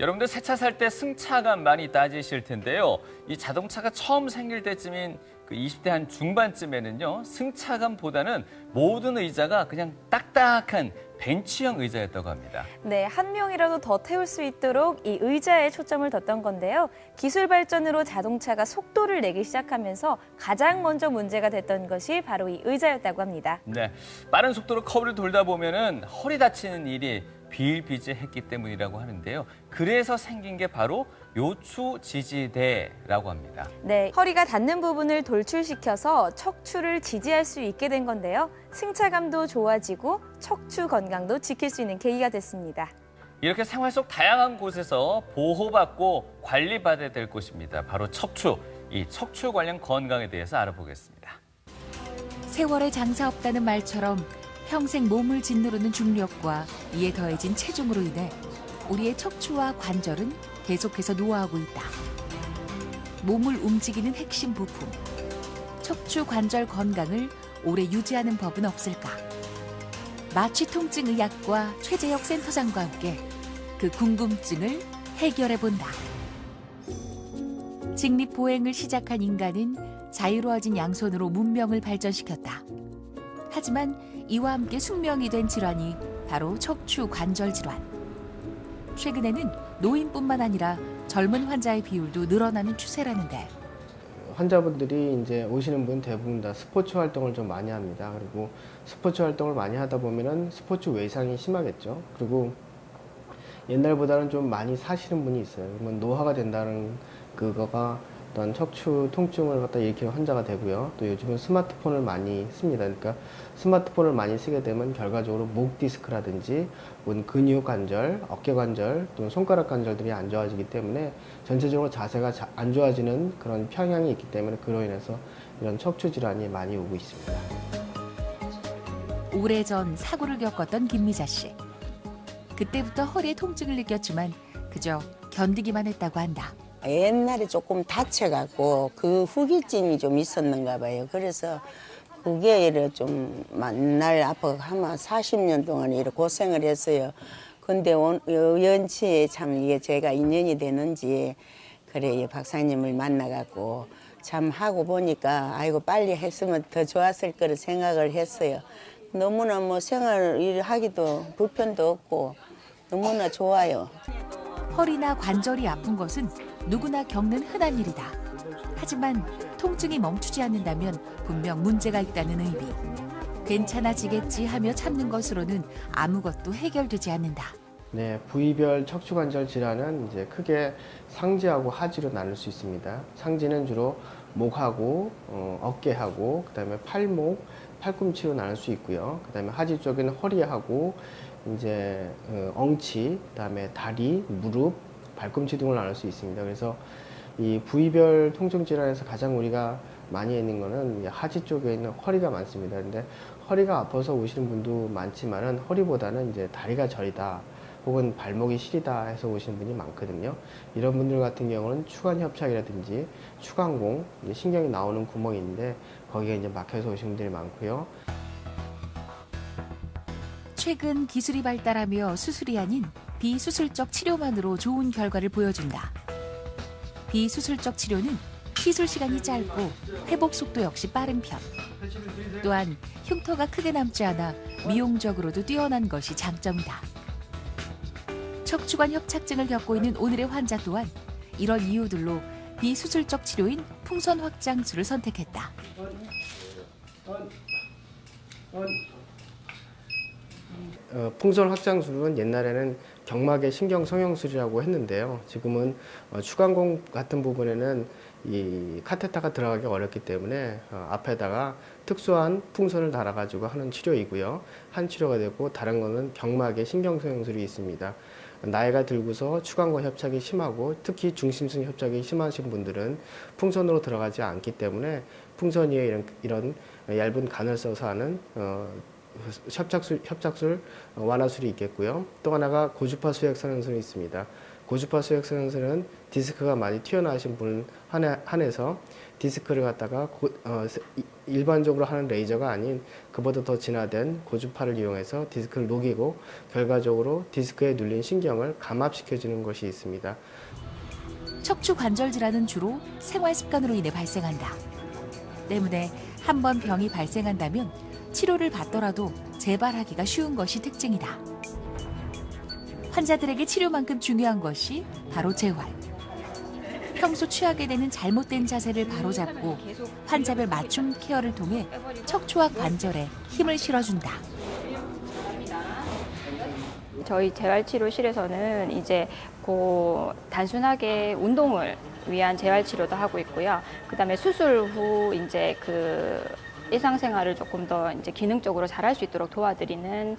여러분들 새 차 살 때 승차감 많이 따지실 텐데요. 이 자동차가 처음 생길 때쯤인 그 20대 한 중반쯤에는요. 승차감보다는 모든 의자가 그냥 딱딱한 벤치형 의자였다고 합니다. 네, 한 명이라도 더 태울 수 있도록 이 의자에 초점을 뒀던 건데요. 기술 발전으로 자동차가 속도를 내기 시작하면서 가장 먼저 문제가 됐던 것이 바로 이 의자였다고 합니다. 네, 빠른 속도로 커브를 돌다 보면은 허리 다치는 일이 비일비재했기 때문이라고 하는데요. 그래서 생긴 게 바로 요추 지지대라고 합니다. 네, 허리가 닿는 부분을 돌출시켜서 척추를 지지할 수 있게 된 건데요. 승차감도 좋아지고 척추 건강도 지킬 수 있는 계기가 됐습니다. 이렇게 생활 속 다양한 곳에서 보호받고 관리받아야 될 곳입니다. 바로 척추. 이 척추 관련 건강에 대해서 알아보겠습니다. 세월에 장사 없다는 말처럼 평생 몸을 짓누르는 중력과 이에 더해진 체중으로 인해 우리의 척추와 관절은 계속해서 노화하고 있다. 몸을 움직이는 핵심 부품, 척추 관절 건강을 오래 유지하는 법은 없을까? 마취통증의학과 최재혁 센터장과 함께 그 궁금증을 해결해 본다. 직립보행을 시작한 인간은 자유로워진 양손으로 문명을 발전시켰다. 하지만 이와 함께 숙명이 된 질환이 바로 척추 관절 질환. 최근에는 노인뿐만 아니라 젊은 환자의 비율도 늘어나는 추세라는데 환자분들이 이제 오시는 분 대부분 다 스포츠 활동을 좀 많이 합니다. 그리고 스포츠 활동을 많이 하다 보면은 스포츠 외상이 심하겠죠. 그리고 옛날보다는 좀 많이 사시는 분이 있어요. 그러면 노화가 된다는 그거가 어떤 척추 통증을 갖다 일으키는 환자가 되고요. 또 요즘은 스마트폰을 많이 씁니다. 그러니까 스마트폰을 많이 쓰게 되면 결과적으로 목 디스크라든지 근육 관절, 어깨 관절, 또는 손가락 관절들이 안 좋아지기 때문에 전체적으로 자세가 안 좋아지는 그런 평향이 있기 때문에 그로 인해서 이런 척추 질환이 많이 오고 있습니다. 오래전 사고를 겪었던 김미자 씨. 그때부터 허리에 통증을 느꼈지만 그저 견디기만 했다고 한다. 옛날에 조금 다쳐갖고 그 후기증이 좀 있었는가 봐요. 그래서 그게 이래 좀 맨날 아파서 아마 40년 동안 이렇게 고생을 했어요. 근데 연치에 참 이게 제가 인연이 되는지 그래 박사님을 만나갖고 참 하고 보니까 아이고 빨리 했으면 더 좋았을 거를 생각을 했어요. 너무나 뭐 생활 일하기도 불편도 없고 너무나 좋아요. 허리나 관절이 아픈 것은 누구나 겪는 흔한 일이다. 하지만 통증이 멈추지 않는다면 분명 문제가 있다는 의미. 괜찮아지겠지 하며 참는 것으로는 아무것도 해결되지 않는다. 네, 부위별 척추관절 질환은 이제 크게 상지하고 하지로 나눌 수 있습니다. 상지는 주로 목하고 어깨하고 그다음에 팔목, 팔꿈치로 나눌 수 있고요. 그다음에 하지 쪽에는 허리하고 이제 엉치, 그다음에 다리, 무릎, 발꿈치 등을 나눌 수 있습니다. 그래서 이 부위별 통증 질환에서 가장 우리가 많이 있는 거는 하지 쪽에 있는 허리가 많습니다. 근데 허리가 아파서 오시는 분도 많지만은 허리보다는 이제 다리가 저리다 혹은 발목이 시리다 해서 오시는 분이 많거든요. 이런 분들 같은 경우는 추간 협착이라든지 추간공, 신경이 나오는 구멍이 있는데 거기에 이제 막혀서 오시는 분들이 많고요. 최근 기술이 발달하며 수술이 아닌 비수술적 치료만으로 좋은 결과를 보여준다. 비수술적 치료는 시술 시간이 짧고 회복 속도 역시 빠른 편. 또한 흉터가 크게 남지 않아 미용적으로도 뛰어난 것이 장점이다. 척추관 협착증을 겪고 있는 오늘의 환자 또한 이런 이유들로 비수술적 치료인 풍선 확장술을 선택했다. 풍선 확장술은 옛날에는 경막의 신경 성형술이라고 했는데요. 지금은 추간공 같은 부분에는 이 카테타가 들어가기 어렵기 때문에 앞에다가 특수한 풍선을 달아가지고 하는 치료이고요. 한 치료가 되고 다른 거는 경막의 신경 성형술이 있습니다. 나이가 들고서 추간과 협착이 심하고 특히 중심성 협착이 심하신 분들은 풍선으로 들어가지 않기 때문에 풍선 위에 이런 얇은 간을 써서 하는 협착술 완화술이 있겠고요. 또 하나가 고주파 수액 성형술이 있습니다. 고주파 쇠액선에서는 디스크가 많이 튀어나오신 분 한해서 디스크를 갖다가 일반적으로 하는 레이저가 아닌 그보다 더 진화된 고주파를 이용해서 디스크를 녹이고 결과적으로 디스크에 눌린 신경을 감압시켜주는 것이 있습니다. 척추 관절 질환은 주로 생활 습관으로 인해 발생한다. 때문에 한 번 병이 발생한다면 치료를 받더라도 재발하기가 쉬운 것이 특징이다. 환자들에게 치료만큼 중요한 것이 바로 재활. 평소 취하게 되는 잘못된 자세를 바로잡고 환자별 맞춤 케어를 통해 척추와 관절에 힘을 실어준다. 저희 재활치료실에서는 이제 단순하게 운동을 위한 재활치료도 하고 있고요. 그다음에 수술 후 이제 일상생활을 조금 더 이제 기능적으로 잘할 수 있도록 도와드리는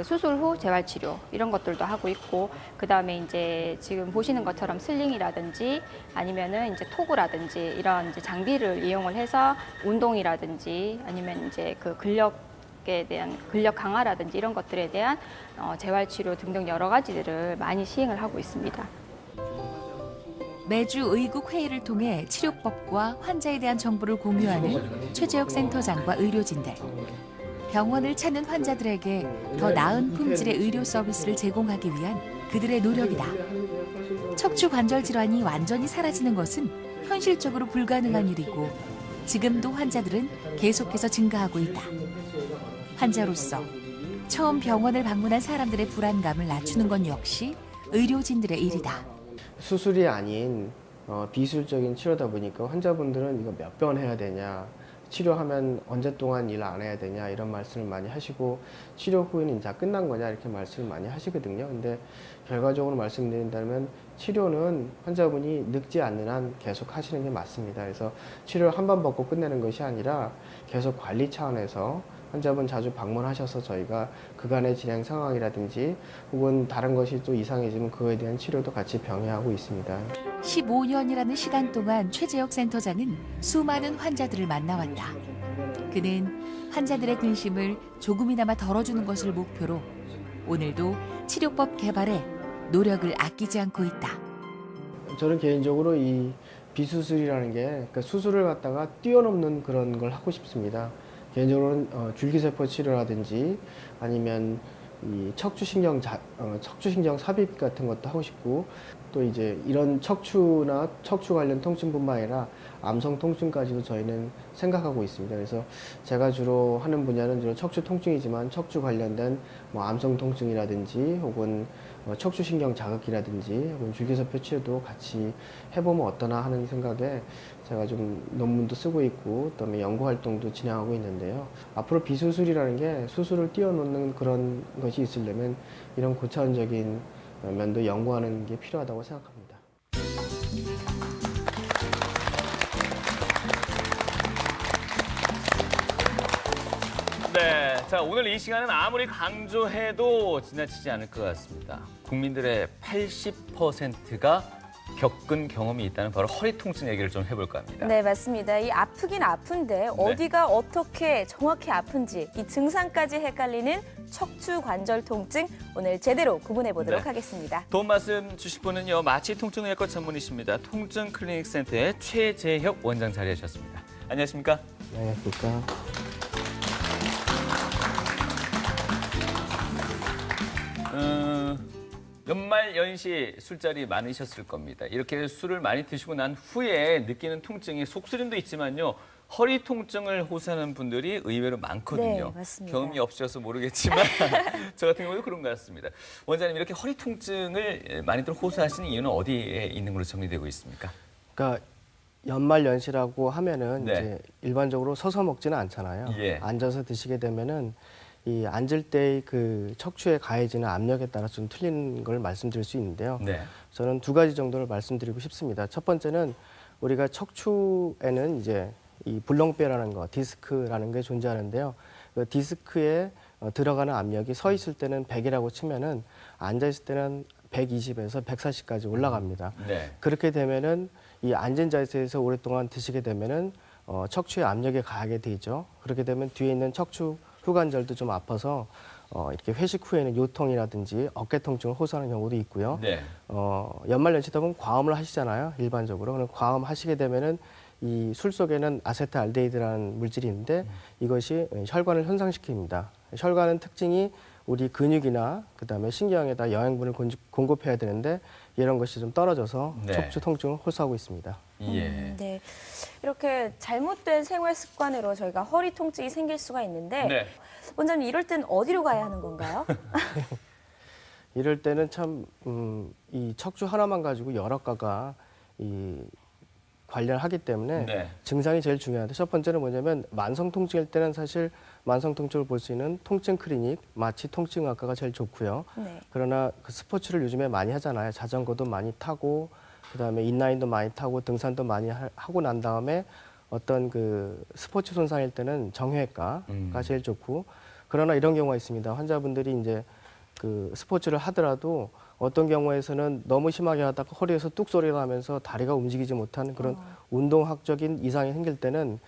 수술 후 재활치료 이런 것들도 하고 있고, 그다음에 이제 지금 보시는 것처럼 슬링이라든지 아니면은 이제 토구라든지 이런 이제 장비를 이용을 해서 운동이라든지 아니면 이제 근력에 대한 근력 강화라든지 이런 것들에 대한 재활치료 등등 여러 가지들을 많이 시행을 하고 있습니다. 매주 의국 회의를 통해 치료법과 환자에 대한 정보를 공유하는 최재혁 센터장과 의료진들. 병원을 찾는 환자들에게 더 나은 품질의 의료 서비스를 제공하기 위한 그들의 노력이다. 척추 관절 질환이 완전히 사라지는 것은 현실적으로 불가능한 일이고 지금도 환자들은 계속해서 증가하고 있다. 환자로서 처음 병원을 방문한 사람들의 불안감을 낮추는 건 역시 의료진들의 일이다. 수술이 아닌 비술적인 치료다 보니까 환자분들은 이거 몇 번 해야 되냐, 치료하면 언제 동안 일 안 해야 되냐 이런 말씀을 많이 하시고 치료 후에는 이제 끝난 거냐 이렇게 말씀을 많이 하시거든요. 근데 결과적으로 말씀드린다면 치료는 환자분이 늙지 않는 한 계속 하시는 게 맞습니다. 그래서 치료를 한 번 받고 끝내는 것이 아니라 계속 관리 차원에서 환자분 자주 방문하셔서 저희가 그간의 진행 상황이라든지 혹은 다른 것이 또 이상해지면 그거에 대한 치료도 같이 병행하고 있습니다. 15년이라는 시간 동안 최재혁 센터장은 수많은 환자들을 만나왔다. 그는 환자들의 근심을 조금이나마 덜어주는 것을 목표로 오늘도 치료법 개발에 노력을 아끼지 않고 있다. 저는 개인적으로 이 비수술이라는 게 그러니까 수술을 갖다가 뛰어넘는 그런 걸 하고 싶습니다. 개인적으로는 줄기세포 치료라든지 아니면 이 척추신경 삽입 같은 것도 하고 싶고, 또 이제 이런 척추나 척추 관련 통증뿐만 아니라 암성 통증까지도 저희는 생각하고 있습니다. 그래서 제가 주로 하는 분야는 주로 척추 통증이지만 척추 관련된 암성 통증이라든지 혹은 척추신경 자극이라든지 혹은 줄기세포 치료도 같이 해보면 어떠나 하는 생각에 제가 좀 논문도 쓰고 있고 그다음에 연구 활동도 진행하고 있는데요. 앞으로 비수술이라는 게 수술을 뛰어넘는 그런 것이 있으려면 이런 고차원적인 면도 연구하는 게 필요하다고 생각합니다. 네, 자 오늘 이 시간은 아무리 강조해도 지나치지 않을 것 같습니다. 국민들의 80%가 겪은 경험이 있다는 바로 허리 통증 얘기를 좀 해볼까 합니다. 네, 맞습니다. 이 아프긴 아픈데 어디가 어떻게 정확히 아픈지 이 증상까지 헷갈리는 척추 관절 통증 오늘 제대로 구분해 보도록 네. 하겠습니다. 도움 말씀 주실 분은요, 마취 통증의학과 전문의십니다. 통증 클리닉 센터의 최재혁 원장 자리하셨습니다. 안녕하십니까? 안녕하십니까? 연말 연시 술자리 많으셨을 겁니다. 이렇게 술을 많이 드시고 난 후에 느끼는 통증이 속쓰림도 있지만요. 허리 통증을 호소하는 분들이 의외로 많거든요. 네, 맞습니다. 경험이 없으셔서 모르겠지만 저 같은 경우도 그런 것 같습니다. 원장님, 이렇게 허리 통증을 많이들 호소하시는 이유는 어디에 있는 걸로 정리되고 있습니까? 그러니까 연말 연시라고 하면은 네. 이제 일반적으로 서서 먹지는 않잖아요. 예. 앉아서 드시게 되면은 이 앉을 때의 그 척추에 가해지는 압력에 따라서 좀 틀린 걸 말씀드릴 수 있는데요. 네. 저는 두 가지 정도를 말씀드리고 싶습니다. 첫 번째는 우리가 척추에는 이제 이 불렁뼈라는 거, 디스크라는 게 존재하는데요. 그 디스크에 들어가는 압력이 서 있을 때는 100이라고 치면은 앉아 있을 때는 120에서 140까지 올라갑니다. 네. 그렇게 되면은 이 앉은 자세에서 오랫동안 드시게 되면은 척추에 압력이 가하게 되죠. 그렇게 되면 뒤에 있는 척추 후관절도 좀 아파서 이렇게 회식 후에는 요통이라든지 어깨 통증을 호소하는 경우도 있고요. 네. 연말연시다 보면 과음을 하시잖아요. 일반적으로. 그럼 과음 하시게 되면은 이 술 속에는 아세트알데히드라는 물질이 있는데 이것이 혈관을 손상시킵니다. 혈관은 특징이 우리 근육이나 그다음에 신경에다 영양분을 공급해야 되는데 이런 것이 좀 떨어져서 네. 척추 통증을 호소하고 있습니다. 예. 네. 이렇게 잘못된 생활 습관으로 저희가 허리 통증이 생길 수가 있는데 네. 원장님 이럴 땐 어디로 가야 하는 건가요? 이럴 때는 참 이 척추 하나만 가지고 여러 가가 관련하기 때문에 네. 증상이 제일 중요한데 첫 번째는 뭐냐면 만성 통증일 때는 사실 만성 통증을 볼 수 있는 통증 클리닉, 마취 통증학과가 제일 좋고요. 네. 그러나 그 스포츠를 요즘에 많이 하잖아요. 자전거도 많이 타고 그다음에 인라인도 많이 타고 등산도 많이 하고 난 다음에 어떤 그 스포츠 손상일 때는 정형외과가 제일 좋고 그러나 이런 경우가 있습니다. 환자분들이 이제 그 스포츠를 하더라도 어떤 경우에서는 너무 심하게 하다가 허리에서 뚝 소리가 나면서 다리가 움직이지 못하는 그런 운동학적인 이상이 생길 때는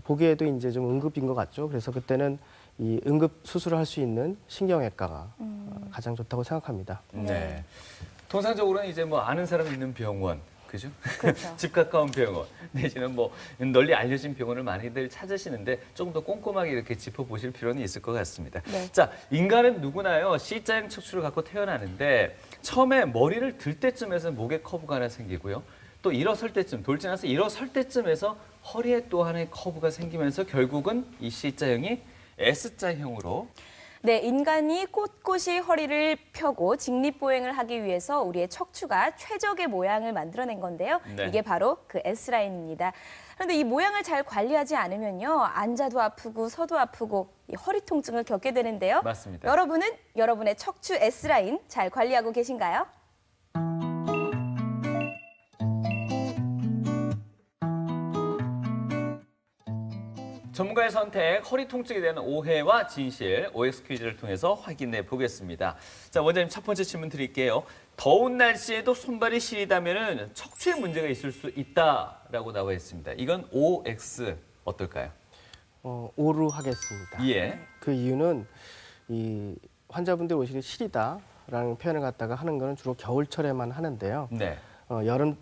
보기에도 이제 좀 응급인 것 같죠. 그래서 그때는 이 응급 수술을 할 수 있는 신경외과가 가장 좋다고 생각합니다. 네. 통상적으로는 이제 뭐 아는 사람 있는 병원, 그죠? 그렇죠. 집 가까운 병원 내지는 뭐 널리 알려진 병원을 많이들 찾으시는데 조금 더 꼼꼼하게 이렇게 짚어보실 필요는 있을 것 같습니다. 네. 자, 인간은 누구나요 C자형 척추를 갖고 태어나는데 처음에 머리를 들 때쯤에서 목에 커브가 하나 생기고요. 또 일어설 때쯤, 돌진해서 일어설 때쯤에서 허리에 또 하나의 커브가 생기면서 결국은 이 C자형이 S자형으로 네, 인간이 꼿꼿이 허리를 펴고 직립보행을 하기 위해서 우리의 척추가 최적의 모양을 만들어낸 건데요. 네. 이게 바로 그 S라인입니다. 그런데 이 모양을 잘 관리하지 않으면요. 앉아도 아프고 서도 아프고 이 허리 통증을 겪게 되는데요. 맞습니다. 여러분은 여러분의 척추 S라인 잘 관리하고 계신가요? 전문가의 선택, 허리 통증에 대한 오해와 진실, OX 퀴즈를 통해서 확인해 보겠습니다. 자, 원장님 첫 번째 질문 드릴게요. 더운 날씨에도 손발이 시리다면 척추에 문제가 있을 수 있다라고 나와 있습니다. 이건 OX 어떨까요? 오로 하겠습니다. 예. 그 이유는 이 환자분들 오시기 시리다라는 표현을 갖다가 하는 거는 주로 겨울철에만 하는데요. 네.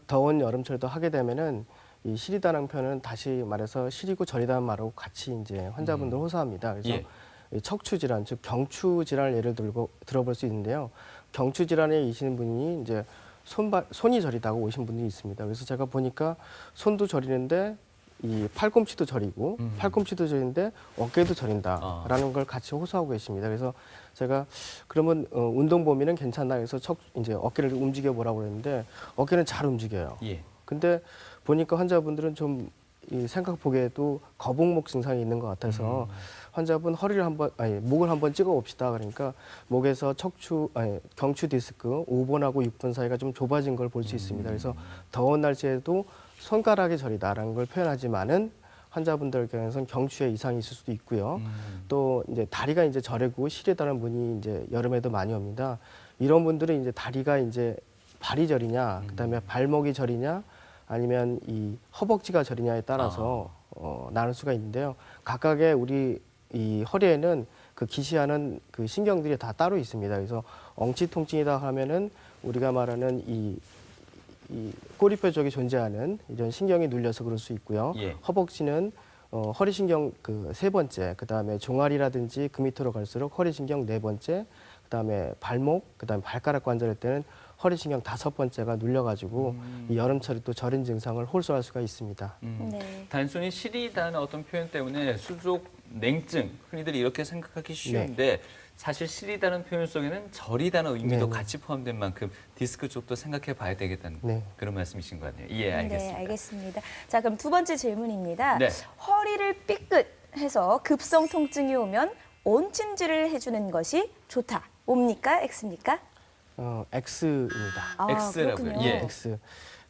더운 여름철에도 하게 되면은 이 시리다는 표현은 다시 말해서 시리고 저리다는 말하고 같이 이제 환자분들 호소합니다. 그래서 예. 이 척추 질환, 즉 경추 질환을 예를 들어볼 수 있는데요. 경추 질환에 계시는 분이 이제 손이 저리다고 오신 분들이 있습니다. 그래서 제가 보니까 손도 저리는데 이 팔꿈치도 저리고 팔꿈치도 저리는데 어깨도 저린다라는 걸 같이 호소하고 계십니다. 그래서 제가 그러면 운동 범위는 괜찮나 해서 이제 어깨를 움직여 보라고 그랬는데 어깨는 잘 움직여요. 예. 근데 보니까 환자분들은 좀 이 생각 보기에도 거북목 증상이 있는 것 같아서 환자분 목을 한번 찍어 봅시다. 그러니까 목에서 경추 디스크 5번하고 6번 사이가 좀 좁아진 걸 볼 수 있습니다. 그래서 더운 날씨에도 손가락이 저리다라는 걸 표현하지만은 환자분들 경우에는 경추에 이상이 있을 수도 있고요. 또 이제 다리가 이제 저리고 시리다는 분이 이제 여름에도 많이 옵니다. 이런 분들은 이제 다리가 이제 발이 저리냐, 그다음에 발목이 저리냐, 아니면 이 허벅지가 저리냐에 따라서 나눌 수가 있는데요. 각각의 우리 이 허리에는 그 기시하는 그 신경들이 다 따로 있습니다. 그래서 엉치 통증이다 하면은 우리가 말하는 이 꼬리뼈 쪽에 존재하는 이런 신경이 눌려서 그럴 수 있고요. 예. 허벅지는 허리신경 그 세 번째, 그 다음에 종아리라든지 그 밑으로 갈수록 허리신경 네 번째, 그 다음에 발목, 그 다음에 발가락 관절할 때는 허리신경 다섯 번째가 눌려가지고 이 여름철에 또 저린 증상을 호소할 수가 있습니다. 네. 단순히 시리다는 어떤 표현 때문에 수족 냉증, 흔히들 이렇게 생각하기 쉬운데 사실 시리다는 표현 속에는 저리다는 의미도 네네. 같이 포함된 만큼 디스크 쪽도 생각해 봐야 되겠다는 네. 그런 말씀이신 것 같네요. 예, 알겠습니다. 네, 알겠습니다. 자, 그럼 두 번째 질문입니다. 네. 허리를 삐끗해서 급성 통증이 오면 온찜질을 해주는 것이 좋다. 옵니까? X입니까? X입니다. 아, X라고요. 그렇군요. 예. X.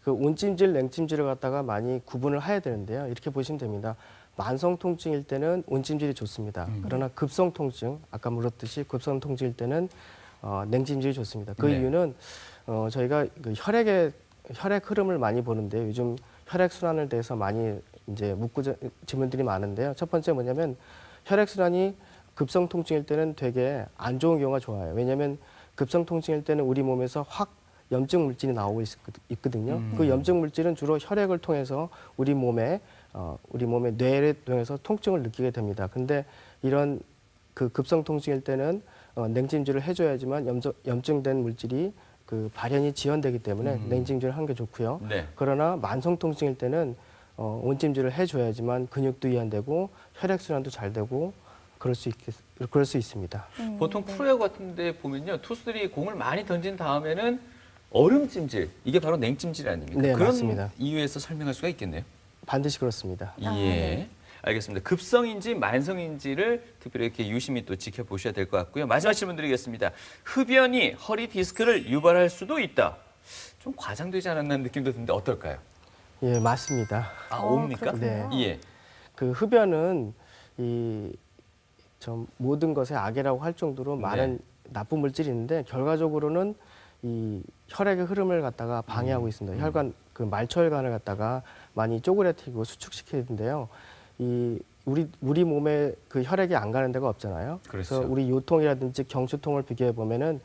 그 온찜질, 냉찜질을 갖다가 많이 구분을 해야 되는데요. 이렇게 보시면 됩니다. 만성 통증일 때는 온찜질이 좋습니다. 그러나 급성 통증, 아까 물었듯이 급성 통증일 때는 냉찜질이 좋습니다. 그 네. 이유는 저희가 그 혈액 흐름을 많이 보는데 요즘 혈액 순환을 대해서 많이 이제 묻고 질문들이 많은데요. 첫 번째 뭐냐면 혈액 순환이 급성 통증일 때는 되게 안 좋은 경우가 좋아요. 왜냐하면 급성 통증일 때는 우리 몸에서 확 염증 물질이 나오고 있거든요. 그 염증 물질은 주로 혈액을 통해서 우리 몸의 뇌를 통해서 통증을 느끼게 됩니다. 근데 이런 그 급성 통증일 때는 냉찜질을 해줘야지만 염증된 물질이 그 발현이 지연되기 때문에 냉찜질을 하는 게 좋고요. 네. 그러나 만성 통증일 때는 온찜질을 해줘야지만 근육도 이완되고 혈액순환도 잘 되고 그럴 수 있습니다. 보통 프로야구 같은데 보면요, 투수들이 공을 많이 던진 다음에는 얼음찜질, 이게 바로 냉찜질 아닙니까? 네, 그런 맞습니다. 이유에서 설명할 수가 있겠네요. 반드시 그렇습니다. 예. 알겠습니다. 급성인지 만성인지를 특별히 이렇게 유심히 또 지켜보셔야 될 것 같고요. 마지막 질문 드리겠습니다. 흡연이 허리 디스크를 유발할 수도 있다. 좀 과장되지 않았나는 느낌도 드는데 어떨까요? 예, 맞습니다. 아, 옵니까? 네. 예. 그 흡연은 좀 모든 것의 악이라고 할 정도로 많은 나쁜 물질이 있는데 결과적으로는 이 혈액의 흐름을 갖다가 방해하고 있습니다. 혈관 그 말초혈관을 갖다가 많이 쪼그라뜨리고 수축시키는데요. 이 우리 몸에 그 혈액이 안 가는 데가 없잖아요. 그래서 그렇죠. 우리 요통이라든지 경추통을 비교해 보면은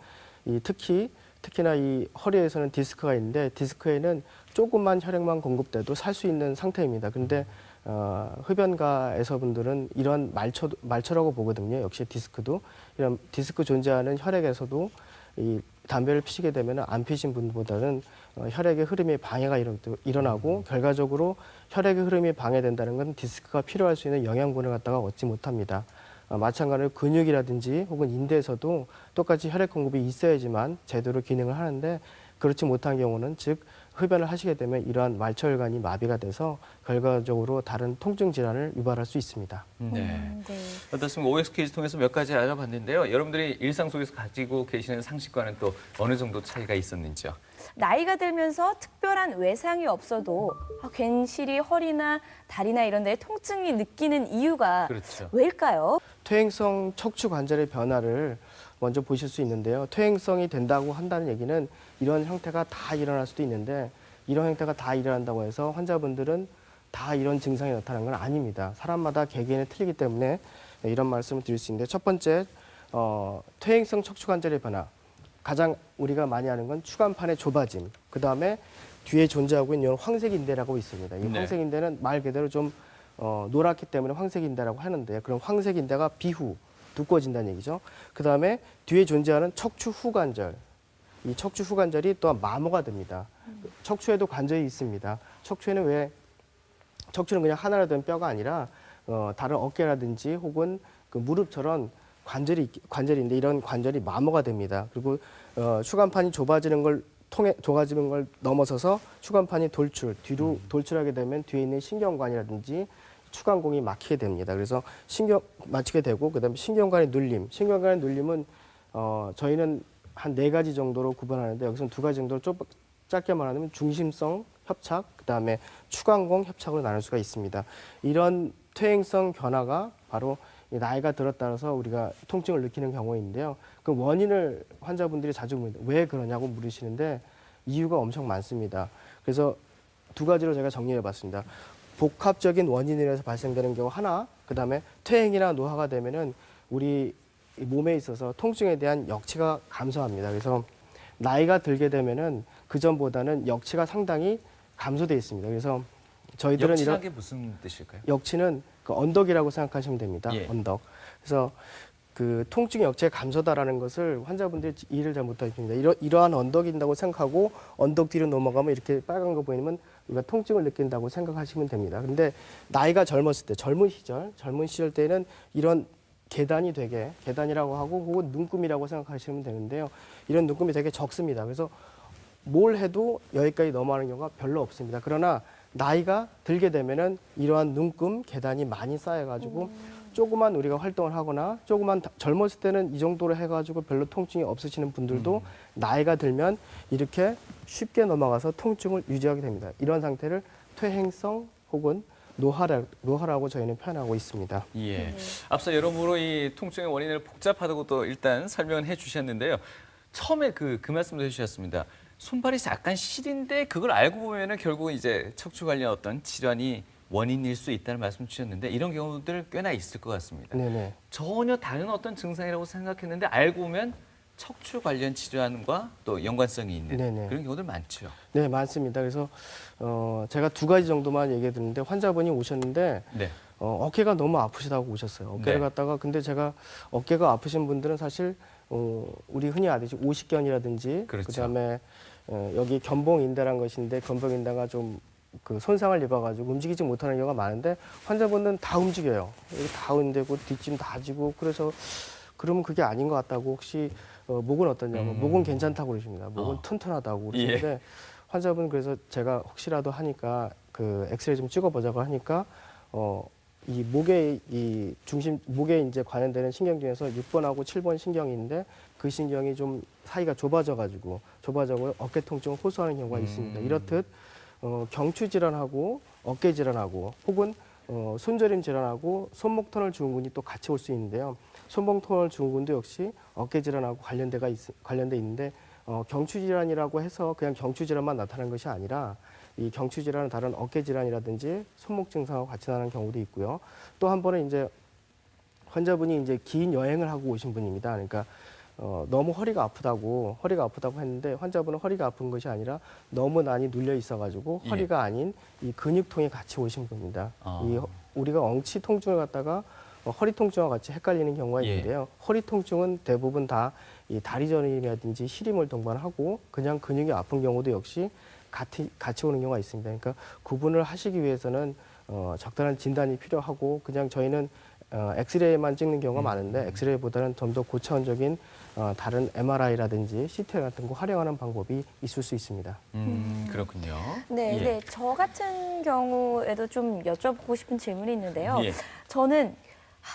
특히나 이 허리에서는 디스크가 있는데 디스크에는 조금만 혈액만 공급돼도 살 수 있는 상태입니다. 근데 흡연가에서 분들은 이런 말초라고 보거든요. 역시 디스크도 이런 디스크 존재하는 혈액에서도 이 담배를 피시게 되면 안 피신 분보다는 혈액의 흐름이 방해가 일어나고 결과적으로 혈액의 흐름이 방해된다는 건 디스크가 필요할 수 있는 영양분을 갖다가 얻지 못합니다. 마찬가지로 근육이라든지 혹은 인대에서도 똑같이 혈액 공급이 있어야지만 제대로 기능을 하는데 그렇지 못한 경우는 즉 흡연을 하시게 되면 이러한 말초혈관이 마비가 돼서 결과적으로 다른 통증 질환을 유발할 수 있습니다. 네. 네. 어떻습니까? OX 퀴즈 통해서 몇 가지 알아봤는데요. 여러분들이 일상 속에서 가지고 계시는 상식과는 또 어느 정도 차이가 있었는지요? 나이가 들면서 특별한 외상이 없어도 괜시리 허리나 다리나 이런 데 통증이 느끼는 이유가 그렇죠. 왜일까요? 퇴행성 척추 관절의 변화를 먼저 보실 수 있는데요. 퇴행성이 된다고 한다는 얘기는 이런 형태가 다 일어날 수도 있는데 이런 형태가 다 일어난다고 해서 환자분들은 다 이런 증상이 나타나는 건 아닙니다. 사람마다 개개인이 틀리기 때문에 이런 말씀을 드릴 수 있는데 첫 번째 퇴행성 척추 관절의 변화. 가장 우리가 많이 하는 건 추간판의 좁아짐. 그다음에 뒤에 존재하고 있는 황색 인대라고 있습니다. 이 네. 황색 인대는 말 그대로 좀 노랗기 때문에 황색 인대라고 하는데 그럼 황색 인대가 비후 두꺼워진다는 얘기죠. 그다음에 뒤에 존재하는 척추 후관절. 이 척추 후관절이 또한 마모가 됩니다. 척추에도 관절이 있습니다. 척추는 그냥 하나로 된 뼈가 아니라 다른 어깨라든지 혹은 그 무릎처럼 관절이 있는데 이런 관절이 마모가 됩니다. 그리고 추간판이 좁아지는 걸 넘어서서 추간판이 뒤로 돌출하게 되면 뒤에 있는 신경관이라든지 추간공이 막히게 됩니다. 그래서 막히게 되고 그다음에 신경관의 눌림. 신경관의 눌림은 저희는 한 4가지 정도로 구분하는데 여기서는 2가지 정도로 짧게 말하면 중심성 협착, 그다음에 추간공 협착으로 나눌 수가 있습니다. 이런 퇴행성 변화가 바로 나이가 들었다라서 우리가 통증을 느끼는 경우인데요. 그 원인을 환자분들이 자주 묻는데 왜 그러냐고 물으시는데 이유가 엄청 많습니다. 그래서 2가지로 제가 정리해 봤습니다. 복합적인 원인으로 해서 발생되는 경우 하나, 그다음에 퇴행이나 노화가 되면은 우리 몸에 있어서 통증에 대한 역치가 감소합니다. 그래서 나이가 들게 되면은 그 전보다는 역치가 상당히 감소돼 있습니다. 그래서 저희들은 역치란 게 무슨 뜻일까요? 역치는 그 언덕이라고 생각하시면 됩니다. 예. 언덕. 그래서 그 통증의 역치의 감소다라는 것을 환자분들이 이해를 잘 못하십니다. 이러한 언덕이 있다고 생각하고 언덕 뒤로 넘어가면 이렇게 빨간 거 보이면 우리가 통증을 느낀다고 생각하시면 됩니다. 근데 나이가 젊었을 때, 젊은 시절 때는 이런 계단이라고 하고 혹은 눈금이라고 생각하시면 되는데요. 이런 눈금이 되게 적습니다. 그래서 뭘 해도 여기까지 넘어가는 경우가 별로 없습니다. 그러나 나이가 들게 되면은 이러한 눈금, 계단이 많이 쌓여가지고 조그만 우리가 활동을 하거나 조그만 젊었을 때는 이 정도로 해가지고 별로 통증이 없으시는 분들도 나이가 들면 이렇게 쉽게 넘어가서 통증을 유지하게 됩니다. 이런 상태를 퇴행성 혹은 노화라고 저희는 표현하고 있습니다. 예. 앞서 여러모로 이 통증의 원인을 복잡하다고 또 일단 설명을 해주셨는데요. 처음에 그 말씀도 해주셨습니다. 손발이 약간 시린데 그걸 알고 보면은 결국 이제 척추 관련 어떤 질환이 원인일 수 있다는 말씀 주셨는데 이런 경우들 꽤나 있을 것 같습니다. 네네. 전혀 다른 어떤 증상이라고 생각했는데 알고 보면 척추 관련 질환과 또 연관성이 있는 네네. 그런 경우들 많죠. 네, 많습니다. 그래서 제가 두 가지 정도만 얘기해 드렸는데 환자분이 오셨는데 네. 어깨가 너무 아프시다고 오셨어요. 어깨를 네. 갖다가 근데 제가 어깨가 아프신 분들은 사실 우리 흔히 아듯이 오십견이라든지 그렇죠. 그다음에 여기 견봉인대란 것인데 견봉인대가 좀 그 손상을 입어가지고 움직이지 못하는 경우가 많은데 환자분은 다 움직여요. 여기 다 흔들고 뒷짐 다 지고 그래서 그러면 그게 아닌 것 같다고 혹시 목은 어떠냐고 목은 괜찮다고 그러십니다. 목은 튼튼하다고 그러시는데 환자분 그래서 제가 혹시라도 하니까 그 엑스레이 좀 찍어보자고 하니까 이 목에 이 중심 목에 이제 관련되는 신경 중에서 6번하고 7번 신경이 있는데 그 신경이 좀 사이가 좁아져가지고 어깨 통증을 호소하는 경우가 있습니다. 이렇듯 경추 질환하고 어깨 질환하고 혹은 손저림 질환하고 손목 터널 증후군이 또 같이 올 수 있는데요. 손목 터널 증후군도 역시 어깨 질환하고 관련돼 있는데 경추 질환이라고 해서 그냥 경추 질환만 나타나는 것이 아니라 이 경추 질환은 다른 어깨 질환이라든지 손목 증상하고 같이 나는 경우도 있고요. 또 한 번은 이제 환자분이 이제 긴 여행을 하고 오신 분입니다. 그러니까 너무 허리가 아프다고 했는데 환자분은 허리가 아픈 것이 아니라 너무 많이 눌려 있어가지고 예. 허리가 아닌 이 근육통이 같이 오신 분입니다. 이 우리가 엉치 통증을 갖다가 허리 통증과 같이 헷갈리는 경우가 예. 있는데요. 허리 통증은 대부분 다 이 다리 저림이라든지 시림을 동반하고 그냥 근육이 아픈 경우도 역시 같이 오는 경우가 있습니다. 그러니까 구분을 하시기 위해서는 적절한 진단이 필요하고 그냥 저희는 엑스레이만 찍는 경우가 많은데 엑스레이보다는 좀 더 고차원적인 다른 MRI라든지 CT 같은 거 활용하는 방법이 있을 수 있습니다. 그렇군요. 네, 예. 네. 저 같은 경우에도 좀 여쭤보고 싶은 질문이 있는데요. 예. 저는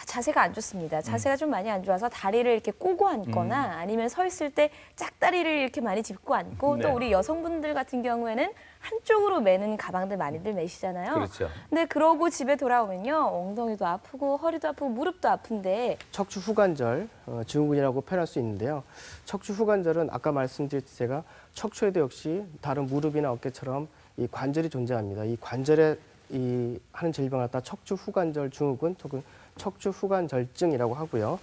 자세가 안 좋습니다. 자세가 좀 많이 안 좋아서 다리를 이렇게 꼬고 앉거나 아니면 서 있을 때 짝다리를 이렇게 많이 짚고 앉고 네. 또 우리 여성분들 같은 경우에는 한쪽으로 매는 가방들 많이들 매시잖아요. 그렇죠. 근데 그러고 집에 돌아오면요. 엉덩이도 아프고 허리도 아프고 무릎도 아픈데 척추 후관절 증후군이라고 표현할 수 있는데요. 척추 후관절은 아까 말씀드렸듯이 제가 척추에도 역시 다른 무릎이나 어깨처럼 이 관절이 존재합니다. 이 관절에 이 하는 질병을 갖다 척추 후관절 증후군 혹은 척추 후관절증이라고 하고요.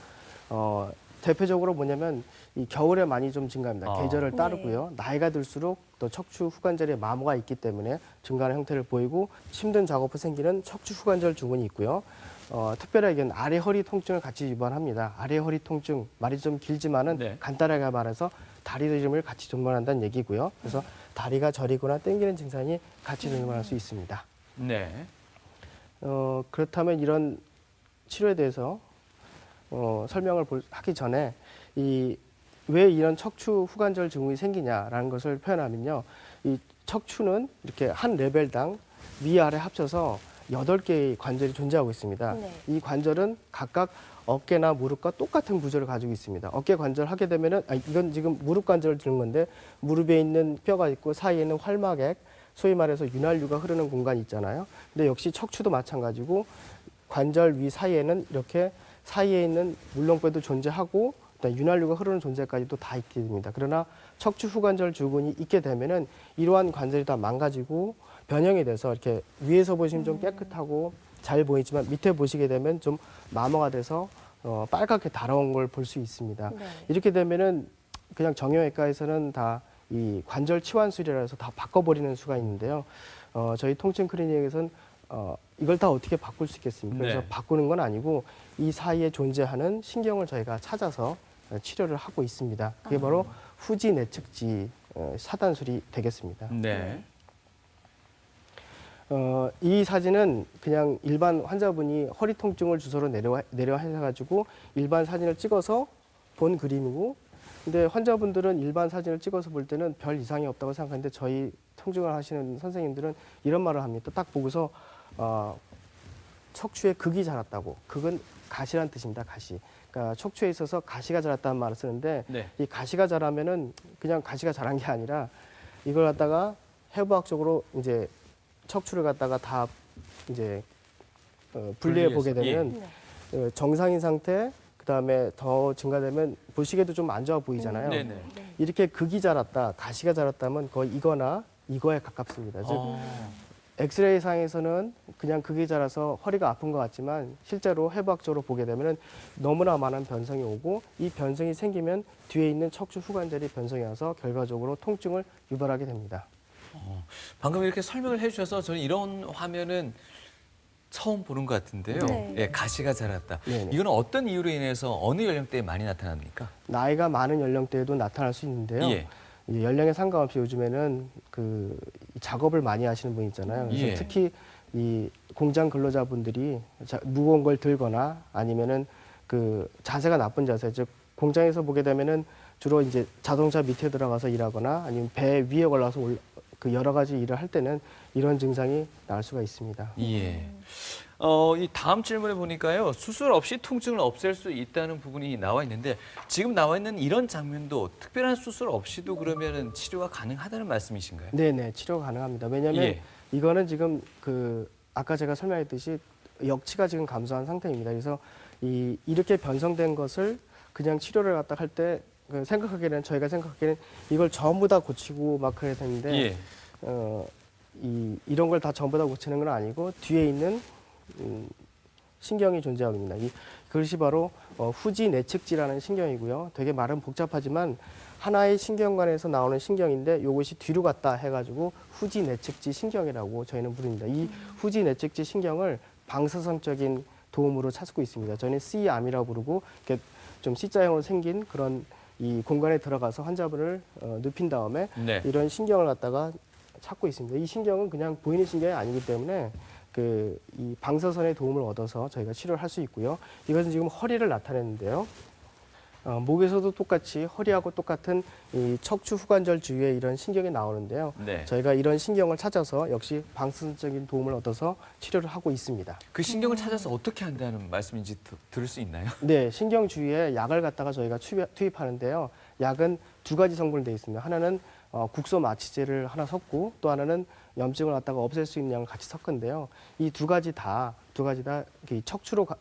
대표적으로 뭐냐면 이 겨울에 많이 좀 증가합니다. 계절을 따르고요. 나이가 들수록 또 척추 후관절에 마모가 있기 때문에 증가하는 형태를 보이고 힘든 작업 후 생기는 척추 후관절 증후군이 있고요. 특별하게 아래 허리 통증을 같이 유발합니다. 아래 허리 통증 말이 좀 길지만은 네. 간단하게 말해서 다리 저림을 같이 동반한다는 얘기고요. 그래서 다리가 저리거나 당기는 증상이 같이 동반할 수 있습니다. 네. 그렇다면 이런 치료에 대해서 설명을 하기 전에 왜 이런 척추 후관절 증후군이 생기냐라는 것을 표현하면요. 이 척추는 이렇게 한 레벨당 위아래 합쳐서 8개의 관절이 존재하고 있습니다. 네. 이 관절은 각각 어깨나 무릎과 똑같은 구조를 가지고 있습니다. 어깨 관절 하게 되면은 이건 지금 무릎 관절을 드는 건데 무릎에 있는 뼈가 있고 사이에 있는 활막액, 소위 말해서 윤활유가 흐르는 공간이 있잖아요. 근데 역시 척추도 마찬가지고 관절 위 사이에는 이렇게 사이에 있는 물렁뼈도 존재하고 윤활유가 흐르는 존재까지도 다 있게 됩니다. 그러나 척추 후관절 증후군이 있게 되면은 이러한 관절이 다 망가지고 변형이 돼서 이렇게 위에서 보시면 좀 깨끗하고 잘 보이지만 밑에 보시게 되면 좀 마모가 돼서 빨갛게 달아온 걸 볼 수 있습니다. 네. 이렇게 되면은 그냥 정형외과에서는 다 이 관절 치환술이라 해서 다 바꿔버리는 수가 있는데요. 저희 통증 클리닉에서는 이걸 다 어떻게 바꿀 수 있겠습니까? 그래서 네. 바꾸는 건 아니고 이 사이에 존재하는 신경을 저희가 찾아서 치료를 하고 있습니다. 그게 바로 후지 내측지 사단술이 되겠습니다. 네. 이 사진은 그냥 일반 환자분이 허리 통증을 주소로 내려하셔가지고 일반 사진을 찍어서 본 그림이고, 근데 환자분들은 일반 사진을 찍어서 볼 때는 별 이상이 없다고 생각하는데 저희 통증을 하시는 선생님들은 이런 말을 합니다. 딱 보고서 척추에 극이 자랐다고. 극은 가시란 뜻입니다. 가시. 그러니까 척추에 있어서 가시가 자랐다는 말을 쓰는데 네. 이 가시가 자라면은 그냥 가시가 자란 게 아니라 이걸 갖다가 해부학적으로 이제 척추를 갖다가 다 이제 분리해 보게 되면 정상인 상태, 그다음에 더 증가되면 보시기에도 좀 안 좋아 보이잖아요. 네네. 이렇게 극이 자랐다, 가시가 자랐다면 거의 이거나 이거에 가깝습니다. 즉 엑스레이 상에서는 그냥 그게 자라서 허리가 아픈 것 같지만 실제로 해부학적으로 보게 되면 너무나 많은 변성이 오고 이 변성이 생기면 뒤에 있는 척추 후관절이 변성이 와서 결과적으로 통증을 유발하게 됩니다. 방금 이렇게 설명을 해주셔서 저는 이런 화면은 처음 보는 것 같은데요. 네. 예, 가시가 자랐다. 네네. 이거는 어떤 이유로 인해서 어느 연령대에 많이 나타납니까? 나이가 많은 연령대에도 나타날 수 있는데요. 예. 이 연령에 상관없이 요즘에는 그 작업을 많이 하시는 분 있잖아요. 그래서 예. 특히 이 공장 근로자분들이 무거운 걸 들거나 아니면은 그 자세가 나쁜 자세, 즉 공장에서 보게 되면은 주로 이제 자동차 밑에 들어가서 일하거나 아니면 배 위에 올라서 그 여러 가지 일을 할 때는 이런 증상이 나올 수가 있습니다. 예. 이 다음 질문에 보니까요. 수술 없이 통증을 없앨 수 있다는 부분이 나와 있는데 지금 나와 있는 이런 장면도 특별한 수술 없이도 그러면은 치료가 가능하다는 말씀이신가요? 네네, 치료가 가능합니다. 왜냐하면 예. 이거는 지금 그 아까 제가 설명했듯이 역치가 지금 감소한 상태입니다. 그래서 이렇게 변성된 것을 그냥 치료를 갖다 할 때 생각하기에는 저희가 생각하기에는 이걸 전부 다 고치고 막 그래야 되는데 예. 이런 걸 다 전부 다 고치는 건 아니고 뒤에 있는 신경이 존재합니다. 그것이 바로 후지 내측지라는 신경이고요. 되게 말은 복잡하지만 하나의 신경관에서 나오는 신경인데 이것이 뒤로 갔다 해가지고 후지 내측지 신경이라고 저희는 부릅니다. 이 후지 내측지 신경을 방사선적인 도움으로 찾고 있습니다. 저희는 C암이라고 부르고 이렇게 좀 C자형으로 생긴 그런 이 공간에 들어가서 환자분을 눕힌 다음에 네. 이런 신경을 갖다가 찾고 있습니다. 이 신경은 그냥 보이는 신경이 아니기 때문에 이 방사선의 도움을 얻어서 저희가 치료를 할 수 있고요. 이것은 지금 허리를 나타내는데요. 목에서도 똑같이 허리하고 똑같은 이 척추 후관절 주위에 이런 신경이 나오는데요. 네. 저희가 이런 신경을 찾아서 역시 방사선적인 도움을 얻어서 치료를 하고 있습니다. 그 신경을 찾아서 어떻게 한다는 말씀인지 들을 수 있나요? 네, 신경 주위에 약을 갖다가 저희가 투입하는데요. 약은 두 가지 성분이 되어 있습니다. 하나는 국소 마취제를 하나 섞고 또 하나는 염증을 갖다가 없앨 수 있는 약을 같이 섞은데요. 이 두 가지 다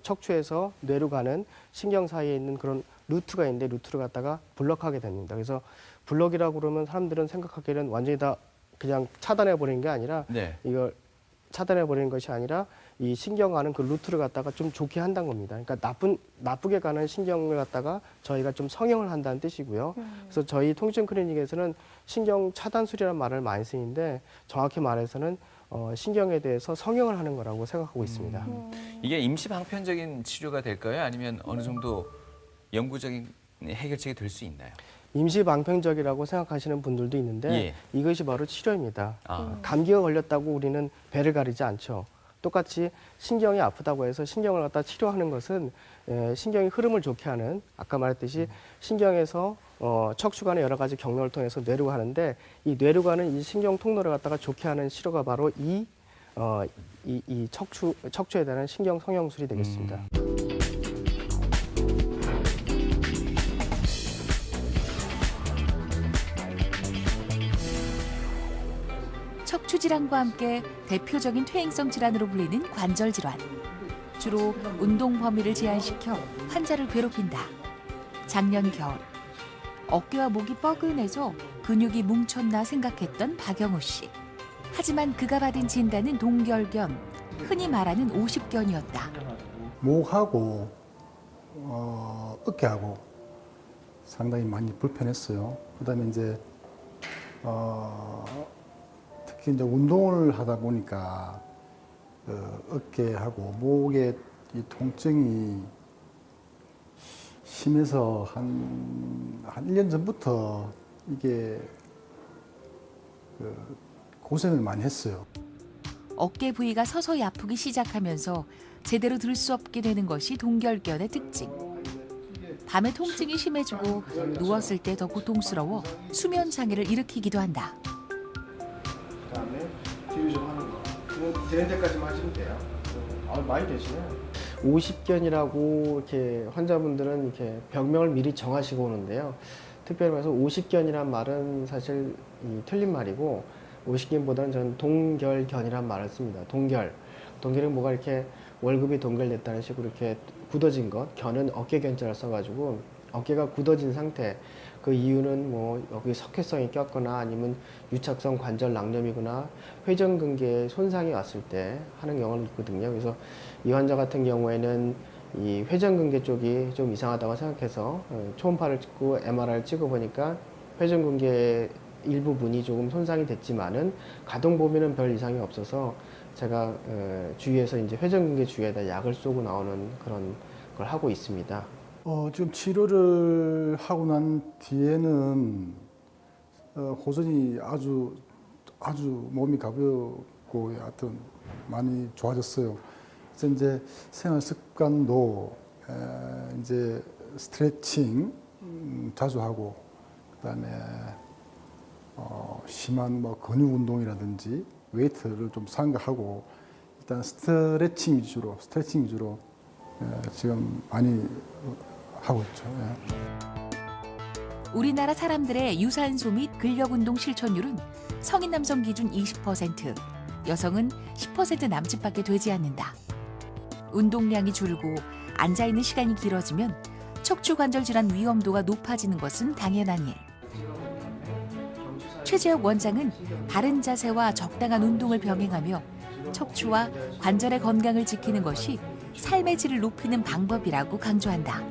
척추에서 뇌로 가는 신경 사이에 있는 그런 루트가 있는데 루트를 갖다가 블럭하게 됩니다. 그래서 블럭이라고 그러면 사람들은 생각하기에는 완전히 다 그냥 차단해 버리는 게 아니라 네. 이걸 차단해 버리는 것이 아니라 이 신경 가는 그 루트를 갖다가 좀 좋게 한다는 겁니다. 그러니까 나쁘게 가는 신경을 갖다가 저희가 좀 성형을 한다는 뜻이고요. 그래서 저희 통증 클리닉에서는 신경 차단술이라는 말을 많이 쓰는데 정확히 말해서는 신경에 대해서 성형을 하는 거라고 생각하고 있습니다. 이게 임시 방편적인 치료가 될까요? 아니면 어느 정도 영구적인 해결책이 될 수 있나요? 임시 방편적이라고 생각하시는 분들도 있는데 예. 이것이 바로 치료입니다. 아. 감기가 걸렸다고 우리는 배를 가리지 않죠. 똑같이 신경이 아프다고 해서 신경을 갖다 치료하는 것은 신경의 흐름을 좋게 하는 아까 말했듯이 신경에서 척추관의 여러 가지 경로를 통해서 뇌로 가는데 이 뇌로 가는 이 신경 통로를 갖다가 좋게 하는 치료가 바로 이 척추에 대한 신경 성형술이 되겠습니다. 척추 질환과 함께 대표적인 퇴행성 질환으로 불리는 관절 질환. 주로 운동 범위를 제한시켜 환자를 괴롭힌다. 작년 겨울 어깨와 목이 뻐근해서 근육이 뭉쳤나 생각했던 박영호 씨. 하지만 그가 받은 진단은 동결견, 흔히 말하는 오십견이었다. 목하고 어깨하고 상당히 많이 불편했어요. 그다음에 이제 특히 이제 운동을 하다 보니까 어깨하고 목의 이 통증이 심해서 한 1년 전부터 이게 고생을 많이 했어요. 어깨 부위가 서서히 아프기 시작하면서 제대로 들 수 없게 되는 것이 동결견의 특징. 밤에 통증이 심해지고 누웠을 때 더 고통스러워 수면 장애를 일으키기도 한다. 그다음에 뒤로 좀 하는 거. 그건 되는 데까지만 하시면 돼요. 많이 되시네요. 50견이라고 이렇게 환자분들은 이렇게 병명을 미리 정하시고 오는데요. 특별히 말해서 50견이란 말은 사실 틀린 말이고 50견보다는 저는 동결견이란 말을 씁니다. 동결은 뭐가 이렇게 월급이 동결됐다는 식으로 이렇게 굳어진 것, 견은 어깨견자를 써가지고 어깨가 굳어진 상태. 그 이유는 뭐 여기 석회성이 꼈거나 아니면 유착성 관절 낭염이거나 회전근개에 손상이 왔을 때 하는 경우는 있거든요. 그래서 이 환자 같은 경우에는 이 회전근개 쪽이 좀 이상하다고 생각해서 초음파를 찍고 MRI를 찍어 보니까 회전근개 일부분이 조금 손상이 됐지만은 가동 범위는 별 이상이 없어서 제가 주위에서 이제 회전근개 주위에다 약을 쏘고 나오는 그런 걸 하고 있습니다. 지금 치료를 하고 난 뒤에는 호전이 아주 몸이 가볍고 하여튼 많이 좋아졌어요. 그래서 이제 생활 습관도 이제 스트레칭 자주 하고 그다음에 심한 뭐 근육 운동이라든지 웨이트를 좀 삼가하고 일단 스트레칭 위주로 지금 많이 하고 있죠. 우리나라 사람들의 유산소 및 근력운동 실천율은 성인 남성 기준 20%, 여성은 10% 남짓밖에 되지 않는다. 운동량이 줄고 앉아있는 시간이 길어지면 척추관절 질환 위험도가 높아지는 것은 당연한 일. 최재혁 원장은 바른 자세와 적당한 운동을 병행하며 척추와 관절의 건강을 지키는 것이 삶의 질을 높이는 방법이라고 강조한다.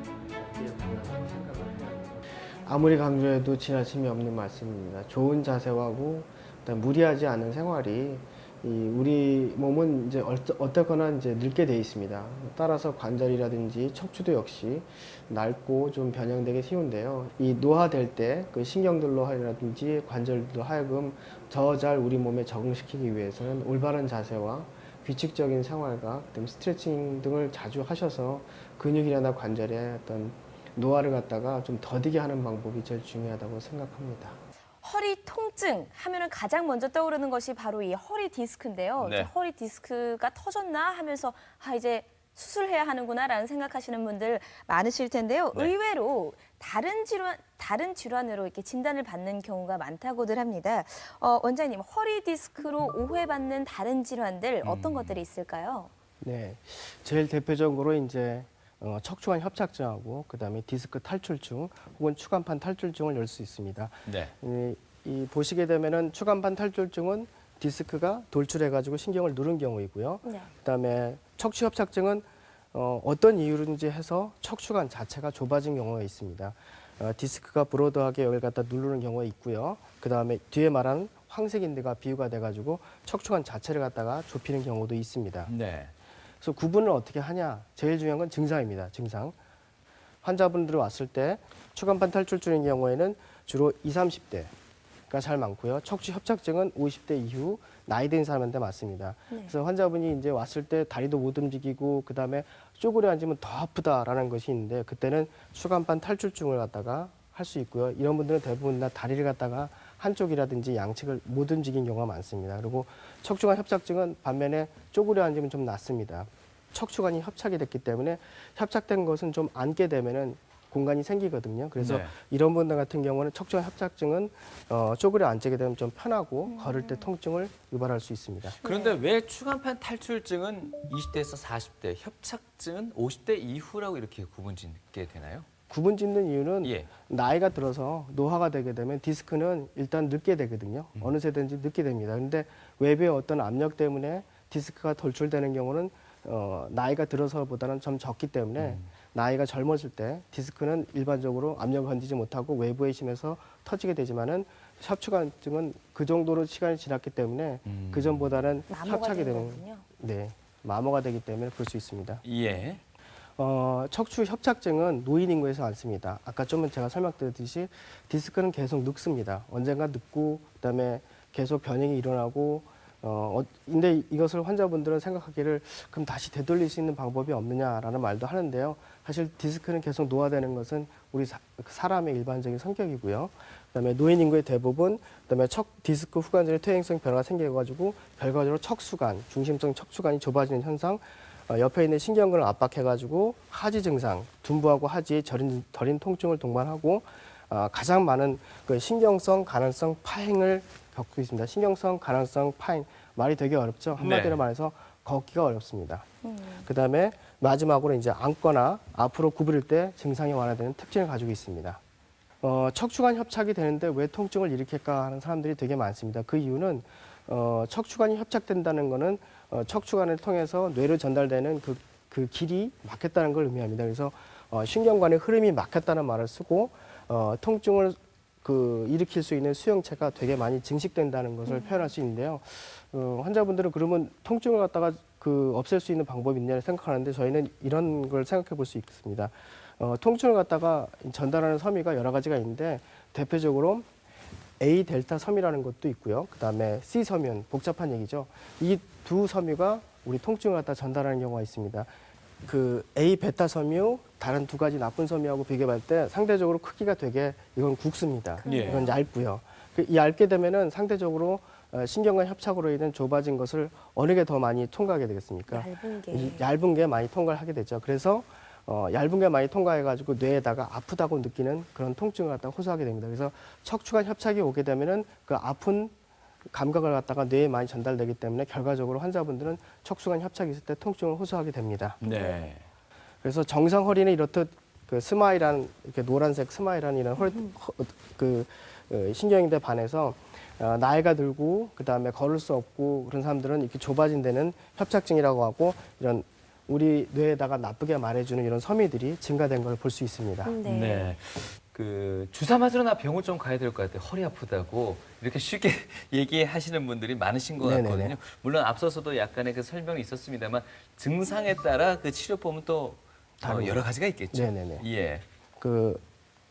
아무리 강조해도 지나침이 없는 말씀입니다. 좋은 자세하고 무리하지 않은 생활이 우리 몸은 이제 어떻거나 이제 늙게 돼 있습니다. 따라서 관절이라든지 척추도 역시 낡고 좀 변형되기 쉬운데요. 이 노화될 때 그 신경들로 하여라든지 관절들로 하여금 더 잘 우리 몸에 적응시키기 위해서는 올바른 자세와 규칙적인 생활과 그다음에 스트레칭 등을 자주 하셔서 근육이나 관절의 어떤 노화를 갖다가 좀 더디게 하는 방법이 제일 중요하다고 생각합니다. 허리 통증 하면은 가장 먼저 떠오르는 것이 바로 이 허리 디스크인데요. 네. 허리 디스크가 터졌나 하면서 이제 수술해야 하는구나라는 생각하시는 분들 많으실 텐데요. 네. 의외로 다른 질환으로 이렇게 진단을 받는 경우가 많다고들 합니다. 원장님, 허리 디스크로 오해받는 다른 질환들 어떤 것들이 있을까요? 네, 제일 대표적으로 이제 척추관 협착증하고 그다음에 디스크 탈출증 혹은 추간판 탈출증을 열 수 있습니다. 네. 이 보시게 되면은 추간판 탈출증은 디스크가 돌출해가지고 신경을 누른 경우이고요. 네. 그다음에 척추 협착증은 어떤 이유든지 해서 척추관 자체가 좁아진 경우가 있습니다. 디스크가 브로드하게 여기를 갖다 누르는 경우가 있고요. 그다음에 뒤에 말하는 황색인대가 비유가 돼가지고 척추관 자체를 갖다가 좁히는 경우도 있습니다. 네. 그래서 구분을 어떻게 하냐? 제일 중요한 건 증상입니다. 증상. 환자분들이 왔을 때 추간판 탈출증인 경우에는 주로 20, 30대가 잘 많고요. 척추 협착증은 50대 이후 나이 든 사람한테 맞습니다. 네. 그래서 환자분이 이제 왔을 때 다리도 못 움직이고 그다음에 쪼그려 앉으면 더 아프다라는 것이 있는데 그때는 추간판 탈출증을 갖다가 할 수 있고요. 이런 분들은 대부분 다 다리를 갖다가 한쪽이라든지 양측을 못 움직이는 경우가 많습니다. 그리고 척추관 협착증은 반면에 쪼그려 앉으면 좀 낫습니다. 척추관이 협착이 됐기 때문에 협착된 것은 좀 앉게 되면은 공간이 생기거든요. 그래서 네. 이런 분들 같은 경우는 척추관 협착증은 쪼그려 앉게 되면 좀 편하고 걸을 때 통증을 유발할 수 있습니다. 그런데 왜 추간판 탈출증은 20대에서 40대, 협착증은 50대 이후라고 이렇게 구분짓게 되나요? 구분 짓는 이유는 예. 나이가 들어서 노화가 되게 되면 디스크는 일단 늙게 되거든요. 어느 세대인지 늙게 됩니다. 그런데 외부의 어떤 압력 때문에 디스크가 돌출되는 경우는 나이가 들어서보다는 좀 적기 때문에 나이가 젊었을 때 디스크는 일반적으로 압력을 견디지 못하고 외부에 힘에서 터지게 되지만은 협착증은 그 정도로 시간이 지났기 때문에 그 전보다는 마모가 협착이 되는 되는 거군요. 네 마모가 되기 때문에 그럴 수 있습니다. 예. 척추 협착증은 노인 인구에서 많습니다. 아까 좀 제가 설명드렸듯이 디스크는 계속 늙습니다. 언젠가 늙고 그다음에 계속 변형이 일어나고 근데 이것을 환자분들은 생각하기를 그럼 다시 되돌릴 수 있는 방법이 없느냐라는 말도 하는데요. 사실 디스크는 계속 노화되는 것은 우리 사람의 일반적인 성격이고요. 그다음에 노인 인구의 대부분, 그다음에 디스크 후관절의 퇴행성 변화가 생겨가지고 결과적으로 척수관, 중심성 척수관이 좁아지는 현상, 옆에 있는 신경근을 압박해가지고 하지 증상, 둔부하고 하지의 저린 통증을 동반하고 가장 많은 그 신경성 간헐성 파행을 겪고 있습니다. 신경성 간헐성 파행 말이 되게 어렵죠. 한마디로 네. 말해서 걷기가 어렵습니다. 그다음에 마지막으로 이제 앉거나 앞으로 구부릴 때 증상이 완화되는 특징을 가지고 있습니다. 척추관 협착이 되는데 왜 통증을 일으킬까 하는 사람들이 되게 많습니다. 그 이유는 척추관이 협착된다는 것은 척추관을 통해서 뇌로 전달되는 그 길이 막혔다는 걸 의미합니다. 그래서 신경관의 흐름이 막혔다는 말을 쓰고 통증을 일으킬 수 있는 수용체가 되게 많이 증식된다는 것을 표현할 수 있는데요. 환자분들은 그러면 통증을 갖다가 없앨 수 있는 방법이 있냐고 생각하는데 저희는 이런 걸 생각해 볼 수 있습니다. 통증을 갖다가 전달하는 섬유가 여러 가지가 있는데 대표적으로 A 델타 섬유라는 것도 있고요. 그다음에 C 섬유, 복잡한 얘기죠. 이 두 섬유가 우리 통증을 갖다 전달하는 경우가 있습니다. A 베타 섬유, 다른 두 가지 나쁜 섬유하고 비교할 때 상대적으로 크기가 되게 이건 국수입니다. 예. 이건 얇고요. 얇게 되면은 상대적으로 신경관 협착으로 인한 좁아진 것을 어느 게 더 많이 통과하게 되겠습니까? 얇은 게. 이 얇은 게 많이 통과를 하게 되죠. 그래서 얇은 게 많이 통과해가지고 뇌에다가 아프다고 느끼는 그런 통증을 갖다가 호소하게 됩니다. 그래서 척추관 협착이 오게 되면은 그 아픈 감각을 갖다가 뇌에 많이 전달되기 때문에 결과적으로 환자분들은 척추관 협착이 있을 때 통증을 호소하게 됩니다. 네. 그래서 정상 허리는 이렇듯 그 스마일한 이렇게 노란색 스마일한 이런 신경인데 반해서 나이가 들고 그다음에 걸을 수 없고 그런 사람들은 이렇게 좁아진 데는 협착증이라고 하고 이런 우리 뇌에다가 나쁘게 말해주는 이런 섬유들이 증가된 걸 볼 수 있습니다. 네. 주사 맞으러 나 병원 좀 가야 될 것 같아요. 허리 아프다고 이렇게 쉽게 얘기하시는 분들이 많으신 것 네네네. 같거든요. 물론 앞서서도 약간의 그 설명이 있었습니다만 증상에 따라 그 치료법은 또 여러 가지가 있겠죠. 네네네. 예.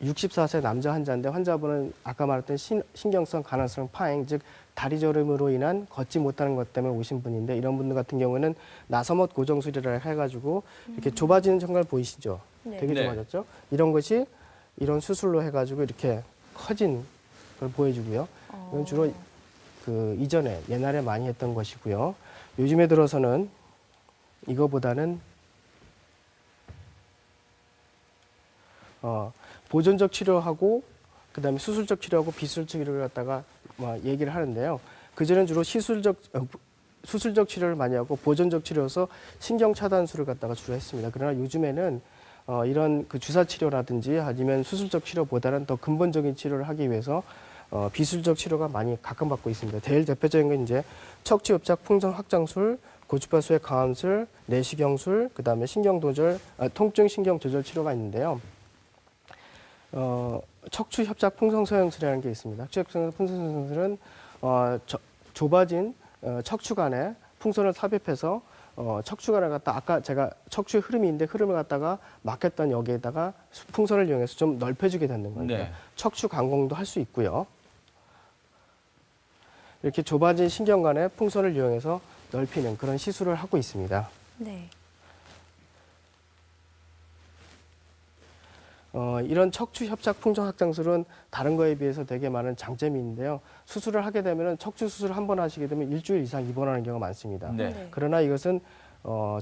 64세 남자 환자인데 환자분은 아까 말했던 신경성 간헐성 파행, 즉 다리 저림으로 인한 걷지 못하는 것 때문에 오신 분인데 이런 분들 같은 경우는 나사못 고정술이라 해가지고 이렇게 좁아지는 정말 보이시죠? 네. 되게 네. 좁아졌죠? 이런 것이 이런 수술로 해가지고 이렇게 커진 걸 보여주고요. 이건 주로 이전에 옛날에 많이 했던 것이고요. 요즘에 들어서는 이거보다는 보존적 치료하고 그다음에 수술적 치료하고 비수술적 치료를 갖다가 얘기를 하는데요. 그전엔 주로 수술적 치료를 많이 하고 보존적 치료여서 신경 차단술을 갖다가 주로 했습니다. 그러나 요즘에는 이런 주사 치료라든지 아니면 수술적 치료보다는 더 근본적인 치료를 하기 위해서 비수술적 치료가 많이 각광받고 있습니다. 제일 대표적인 건 이제 척추협착 풍선 확장술, 고주파수의 가함술, 내시경술, 그다음에 통증 신경 조절 치료가 있는데요. 척추 협착 풍선 서형술이라는 게 있습니다. 척추 협착 풍선 서형술은 좁아진 척추관에 풍선을 삽입해서 척추관을 갖다 아까 제가 척추의 흐름이 있는데 흐름을 갖다가 막혔던 여기에다가 풍선을 이용해서 좀 넓혀주게 되는 거예요. 네. 척추 강공도 할 수 있고요. 이렇게 좁아진 신경관에 풍선을 이용해서 넓히는 그런 시술을 하고 있습니다. 네. 이런 척추 협착 풍선 확장술은 다른 거에 비해서 되게 많은 장점이 있는데요. 수술을 하게 되면 척추 수술을 한 번 하시게 되면 일주일 이상 입원하는 경우가 많습니다. 네. 그러나 이것은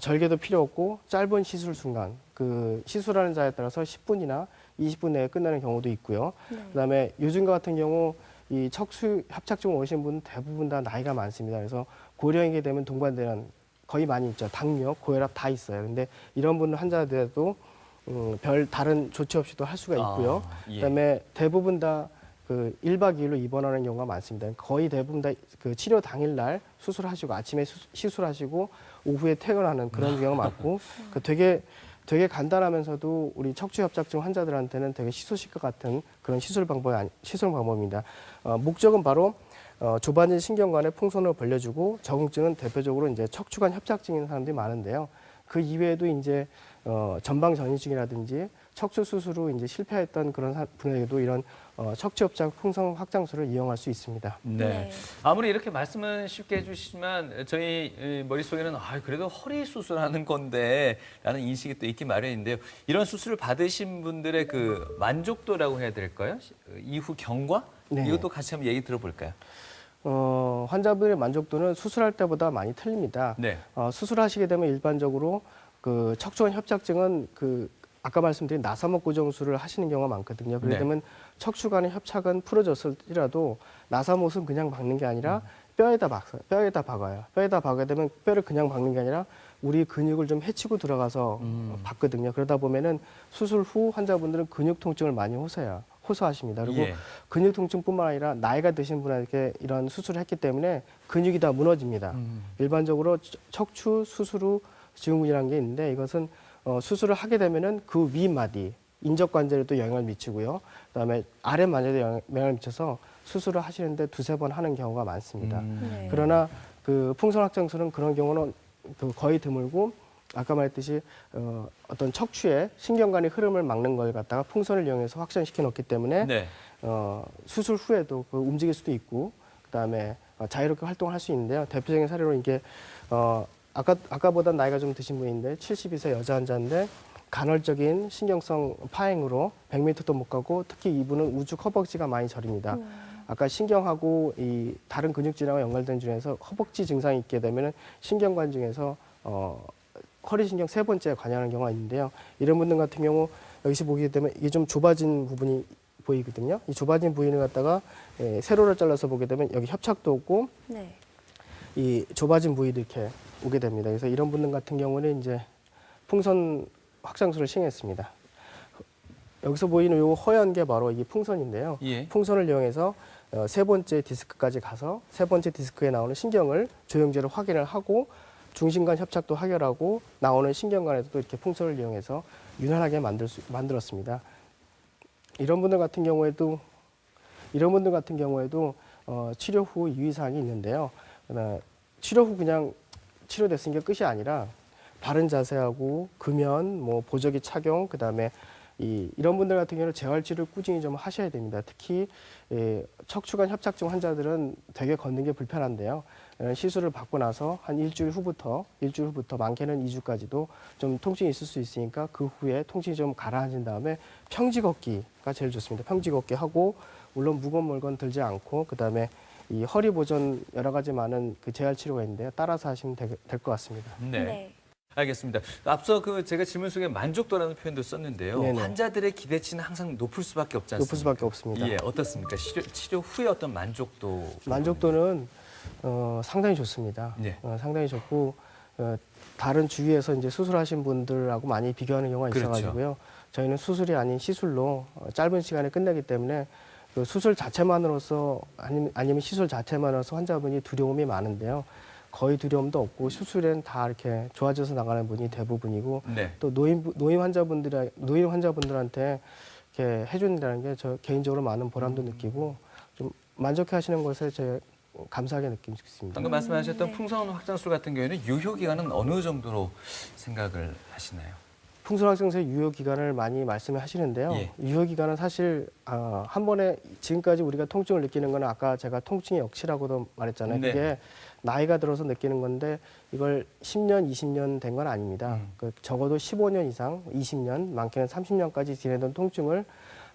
절개도 필요 없고 짧은 시술 순간 시술하는 자에 따라서 10분이나 20분 내에 끝나는 경우도 있고요. 그다음에 요즘과 같은 경우 이 척추 협착증 오신 분은 대부분 다 나이가 많습니다. 그래서 고령이게 되면 동반되는 거의 많이 있죠. 당뇨, 고혈압 다 있어요. 근데 이런 분 환자들도 별 다른 조치 없이도 할 수가 있고요. 예. 그다음에 대부분 다 1박 2일로 입원하는 경우가 많습니다. 거의 대부분 다 치료 당일날 수술하시고 아침에 시술하시고 오후에 퇴근하는 그런 경우가 많고 되게 간단하면서도 우리 척추협착증 환자들한테는 되게 희소식과 같은 그런 시술 방법입니다. 목적은 바로 좁아진 신경관에 풍선을 벌려주고 적응증은 대표적으로 이제 척추관 협착증인 사람들이 많은데요. 그 이외에도 이제 전방 전이증이라든지 척추 수술 후 이제 실패했던 그런 분에게도 이런 척추협착 풍선 확장술을 이용할 수 있습니다. 네. 아무리 이렇게 말씀은 쉽게 해주시지만 저희 머릿속에는 그래도 허리 수술하는 건데 라는 인식이 또 있기 마련인데요. 이런 수술을 받으신 분들의 그 만족도라고 해야 될까요? 이후 경과? 네. 이것도 같이 한번 얘기 들어볼까요? 환자분의 만족도는 수술할 때보다 많이 틀립니다. 네. 수술하시게 되면 일반적으로 척추관 협착증은 아까 말씀드린 나사목 고정술을 하시는 경우가 많거든요. 그러면 척추관의 협착은 풀어졌을지라도 나사못은 그냥 막는 게 아니라 뼈에다 박아요. 뼈에다 박게 되면 뼈를 그냥 박는 게 아니라 우리 근육을 좀 해치고 들어가서 박거든요. 그러다 보면은 수술 후 환자분들은 근육 통증을 많이 호소하십니다. 그리고 예. 근육 통증뿐만 아니라 나이가 드신 분에게 이런 수술을 했기 때문에 근육이 다 무너집니다. 일반적으로 척추 수술 후 증후군이라는 게 있는데 이것은 수술을 하게 되면은 그 윗마디 인적관절에도 영향을 미치고요. 그다음에 아랫마디에도 영향을 미쳐서 수술을 하시는데 두세 번 하는 경우가 많습니다. 네. 그러나 그 풍선확장술은 그런 경우는 거의 드물고 아까 말했듯이 어떤 척추의 신경관의 흐름을 막는 걸 갖다가 풍선을 이용해서 확장시켜 놓기 때문에 네. 수술 후에도 움직일 수도 있고 그다음에 자유롭게 활동을 할 수 있는데요. 대표적인 사례로 이게 아까보다 나이가 좀 드신 분인데 72세 여자 환자인데 간헐적인 신경성 파행으로 100m도 못 가고 특히 이분은 우측 허벅지가 많이 저립니다. 아까 신경하고 이 다른 근육질하고 연관된 중에서 허벅지 증상이 있게 되면 신경관 중에서 허리신경 세 번째에 관여하는 경우가 있는데요. 이런 분들 같은 경우 여기서 보게 되면 이게 좀 좁아진 부분이 보이거든요. 이 좁아진 부위를 갖다가 세로로 잘라서 보게 되면 여기 협착도 없고 네. 이 좁아진 부위도 이렇게 오게 됩니다. 그래서 이런 분들 같은 경우는 이제 풍선 확장술을 시행했습니다. 여기서 보이는 요 허연 게 바로 이게 풍선인데요. 예. 풍선을 이용해서 세 번째 디스크까지 가서 세 번째 디스크에 나오는 신경을 조영제로 확인을 하고 중심간 협착도 해결하고 나오는 신경관에도 또 이렇게 풍선을 이용해서 유난하게 만들었습니다. 이런 분들 같은 경우에도 치료 후 유의사항이 있는데요. 치료 후 그냥 치료됐으니까 끝이 아니라 바른 자세하고 금연, 보조기 착용, 그다음에 이런 분들 같은 경우는 재활치료를 꾸준히 좀 하셔야 됩니다. 특히 척추관 협착증 환자들은 되게 걷는 게 불편한데요. 시술을 받고 나서 한 일주일 후부터 많게는 2주까지도 좀 통증이 있을 수 있으니까 그 후에 통증이 좀 가라앉은 다음에 평지 걷기가 제일 좋습니다. 평지 걷기 하고 물론 무거운 물건 들지 않고 그다음에 이 허리 보존 여러 가지 많은 그 재활 치료가 있는데요. 따라서 하시면 될 것 같습니다. 네. 알겠습니다. 앞서 제가 질문 속에 만족도라는 표현도 썼는데요. 네네. 환자들의 기대치는 항상 높을 수밖에 없지 않습니까? 높을 수밖에 없습니다. 예, 어떻습니까? 치료 후에 어떤 만족도? 만족도는 상당히 좋습니다. 네. 상당히 좋고 다른 주위에서 이제 수술하신 분들하고 많이 비교하는 경우가 그렇죠. 있어가지고요. 저희는 수술이 아닌 시술로 짧은 시간에 끝내기 때문에 그 수술 자체만으로서 아니면 시술 자체만으로서 환자분이 두려움이 많은데요. 거의 두려움도 없고 수술엔 다 이렇게 좋아져서 나가는 분이 대부분이고 네. 또 노인 환자분들한테 이렇게 해준다는 게 저 개인적으로 많은 보람도 느끼고 좀 만족해하시는 것에 제 감사하게 느끼고 있습니다. 방금 말씀하셨던 풍선 확장술 같은 경우에는 유효 기간은 어느 정도로 생각을 하시나요? 풍선 확장술의 유효 기간을 많이 말씀을 하시는데요. 예. 유효 기간은 사실 한 번에 지금까지 우리가 통증을 느끼는 거는 아까 제가 통증의 역치라고도 말했잖아요. 네. 그게 나이가 들어서 느끼는 건데 이걸 10년, 20년 된 건 아닙니다. 적어도 15년 이상, 20년, 많게는 30년까지 지내던 통증을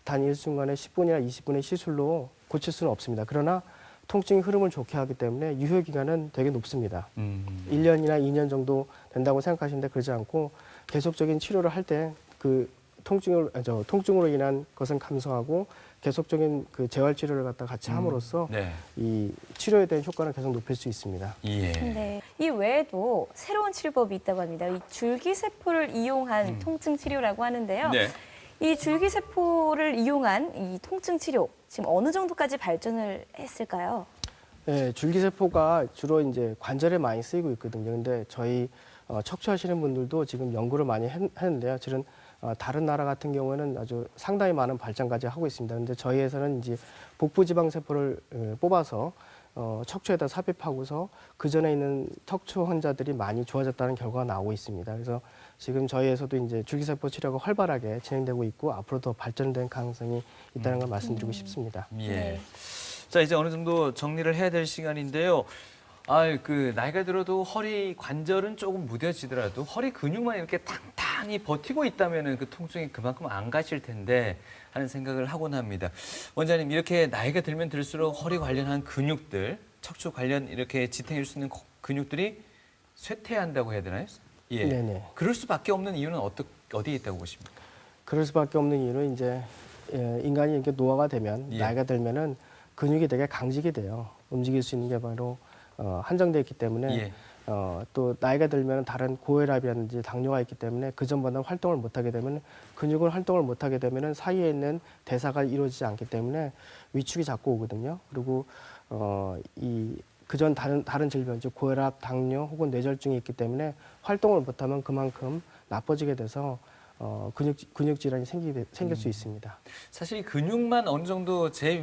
단 일순간에 10분이나 20분의 시술로 고칠 수는 없습니다. 그러나 통증의 흐름을 좋게 하기 때문에 유효 기간은 되게 높습니다. 1년이나 2년 정도 된다고 생각하시는데 그러지 않고 계속적인 치료를 할 때 그 통증으로 인한 것은 감소하고 계속적인 그 재활 치료를 갖다 같이 함으로써 네. 이 치료에 대한 효과는 계속 높일 수 있습니다. 예. 네. 이 외에도 새로운 치료법이 있다고 합니다. 이 줄기세포를 이용한 통증 치료라고 하는데요. 네. 이 줄기세포를 이용한 이 통증 치료 지금 어느 정도까지 발전을 했을까요? 네, 줄기세포가 주로 이제 관절에 많이 쓰이고 있거든요. 근데 저희 척추하시는 분들도 지금 연구를 많이 했는데요. 실은 다른 나라 같은 경우에는 아주 상당히 많은 발전까지 하고 있습니다. 근데 저희에서는 이제 복부지방세포를 뽑아서 척추에다 삽입하고서 그 전에 있는 척추 환자들이 많이 좋아졌다는 결과가 나오고 있습니다. 그래서 지금 저희에서도 이제 줄기세포 치료가 활발하게 진행되고 있고 앞으로 더 발전된 가능성이 있다는 걸 말씀드리고 싶습니다. 예. 네. 자, 이제 어느 정도 정리를 해야 될 시간인데요. 나이가 들어도 허리 관절은 조금 무뎌지더라도 허리 근육만 이렇게 탄탄히 버티고 있다면 그 통증이 그만큼 안 가실 텐데 하는 생각을 하곤 합니다. 원장님, 이렇게 나이가 들면 들수록 허리 관련한 근육들, 척추 관련 이렇게 지탱해줄 수 있는 근육들이 쇠퇴한다고 해야 되나요? 예. 네네. 그럴 수밖에 없는 이유는 어디에 있다고 보십니까? 그럴 수밖에 없는 이유는 이제 인간이 이렇게 노화가 되면 예. 나이가 들면은 근육이 되게 강직이 돼요. 움직일 수 있는 게 바로 한정되어 있기 때문에 예. 또 나이가 들면 다른 고혈압이라든지 당뇨가 있기 때문에 그 전보다는 활동을 못하게 되면 근육을 활동을 못하게 되면 사이에 있는 대사가 이루어지지 않기 때문에 위축이 자꾸 오거든요. 그리고 이 그전 다른 질병, 즉 고혈압, 당뇨 혹은 뇌졸중이 있기 때문에 활동을 못하면 그만큼 나빠지게 돼서 근육 질환이 생길 수 있습니다. 사실 이 근육만 어느 정도 제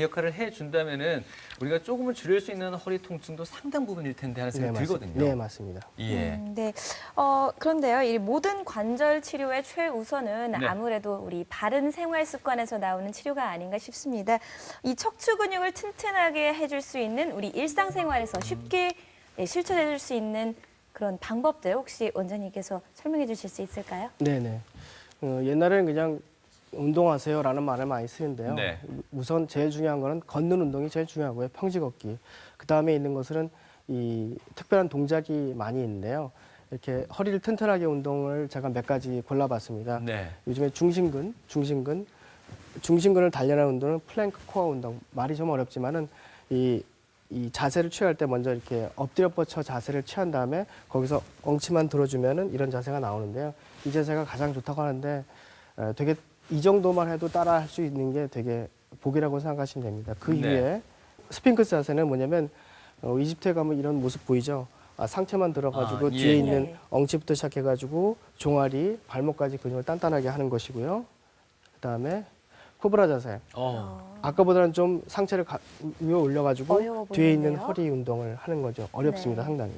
역할을 해준다면은 우리가 조금은 줄일 수 있는 허리 통증도 상당 부분일 텐데 하는 생각이 들거든요. 네, 맞습니다. 예. 네. 그런데요, 이 모든 관절 치료의 최우선은 네. 아무래도 우리 바른 생활 습관에서 나오는 치료가 아닌가 싶습니다. 이 척추 근육을 튼튼하게 해줄 수 있는 우리 일상생활에서 쉽게 실천해줄 수 있는 그런 방법들 혹시 원장님께서 설명해 주실 수 있을까요? 네네. 옛날에는 그냥 운동하세요라는 말을 많이 쓰는데요. 네. 우선 제일 중요한 거는 걷는 운동이 제일 중요하고요. 평지 걷기. 그 다음에 있는 것은 이 특별한 동작이 많이 있는데요. 이렇게 허리를 튼튼하게 운동을 제가 몇 가지 골라봤습니다. 네. 요즘에 중심근을 단련하는 운동은 플랭크 코어 운동. 말이 좀 어렵지만은 이 자세를 취할 때 먼저 이렇게 엎드려 뻗쳐 자세를 취한 다음에 거기서 엉치만 들어주면은 이런 자세가 나오는데요. 이 자세가 가장 좋다고 하는데 되게 이 정도만 해도 따라 할 수 있는 게 되게 복이라고 생각하시면 됩니다. 그 네. 이후에 스핑크스 자세는 뭐냐면 이집트에 가면 이런 모습 보이죠? 상체만 들어가지고 예. 뒤에 있는 네. 엉치부터 시작해가지고 종아리, 발목까지 근육을 단단하게 하는 것이고요. 그다음에 코브라 자세. 아까보다는 좀 상체를 위에 어려워 올려가지고 뒤에 있는 보이는데요? 허리 운동을 하는 거죠. 어렵습니다, 네. 상당히.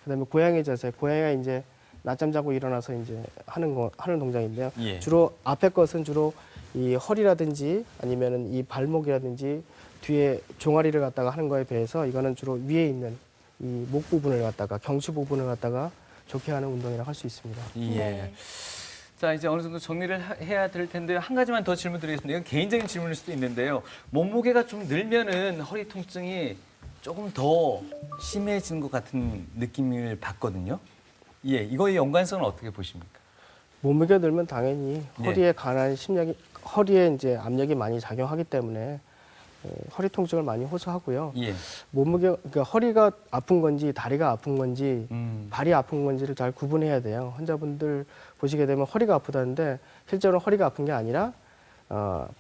그다음에 고양이 자세. 고양이가 이제 낮잠 자고 일어나서 이제 하는 동작인데요. 예. 주로 앞에 것은 주로 이 허리라든지 아니면은 이 발목이라든지 뒤에 종아리를 갖다가 하는 거에 비해서 이거는 주로 위에 있는 이 목 부분을 갖다가 경추 부분을 갖다가 좋게 하는 운동이라고 할 수 있습니다. 예. 네. 자, 이제 어느 정도 정리를 해야 될 텐데 한 가지만 더 질문 드리겠습니다. 이건 개인적인 질문일 수도 있는데요. 몸무게가 좀 늘면은 허리 통증이 조금 더 심해지는 것 같은 느낌을 받거든요. 예, 이거의 연관성은 어떻게 보십니까? 몸무게 늘면 당연히 네. 허리에 관한 허리에 이제 압력이 많이 작용하기 때문에 허리 통증을 많이 호소하고요. 예. 그러니까 허리가 아픈 건지 다리가 아픈 건지 음. 발이 아픈 건지를 잘 구분해야 돼요. 환자분들 보시게 되면 허리가 아프다는데 실제로 허리가 아픈 게 아니라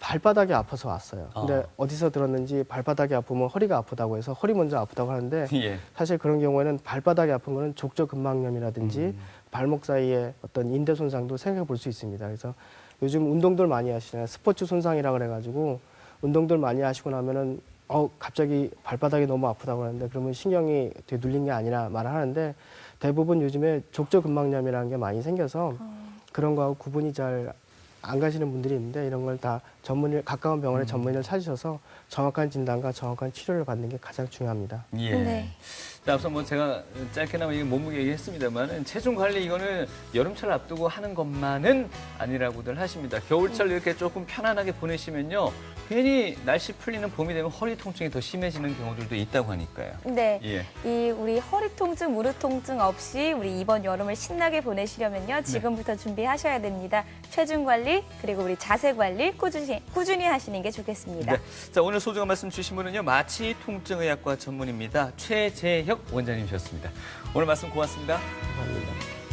발바닥이 아파서 왔어요. 근데 어디서 들었는지 발바닥이 아프면 허리가 아프다고 해서 허리 먼저 아프다고 하는데 예. 사실 그런 경우에는 발바닥이 아픈 거는 족저근막염이라든지 발목 사이에 어떤 인대 손상도 생각해 볼 수 있습니다. 그래서 요즘 운동들 많이 하시잖아요. 스포츠 손상이라 그래가지고 운동들 많이 하시고 나면은 갑자기 발바닥이 너무 아프다고 하는데 그러면 신경이 되게 눌린 게 아니라 말을 하는데 대부분 요즘에 족저근막염이라는 게 많이 생겨서 그런 거하고 구분이 잘 안 가시는 분들이 있는데 이런 걸 다 가까운 병원에 전문의를 찾으셔서 정확한 진단과 정확한 치료를 받는 게 가장 중요합니다. 예. 네. 자, 앞서 뭐 제가 짧게나마 이 몸무게 얘기했습니다만은 체중 관리 이거는 여름철 앞두고 하는 것만은 아니라고들 하십니다. 겨울철 이렇게 조금 편안하게 보내시면요. 괜히 날씨 풀리는 봄이 되면 허리 통증이 더 심해지는 경우들도 있다고 하니까요. 네. 예. 우리 허리 통증, 무릎 통증 없이 우리 이번 여름을 신나게 보내시려면요. 지금부터 준비하셔야 됩니다. 체중 관리, 그리고 우리 자세 관리 꾸준히 하시는 게 좋겠습니다. 네. 자, 오늘 소중한 말씀 주신 분은요. 마취통증의학과 전문입니다. 최재혁 원장님이셨습니다. 오늘 말씀 고맙습니다. 감사합니다.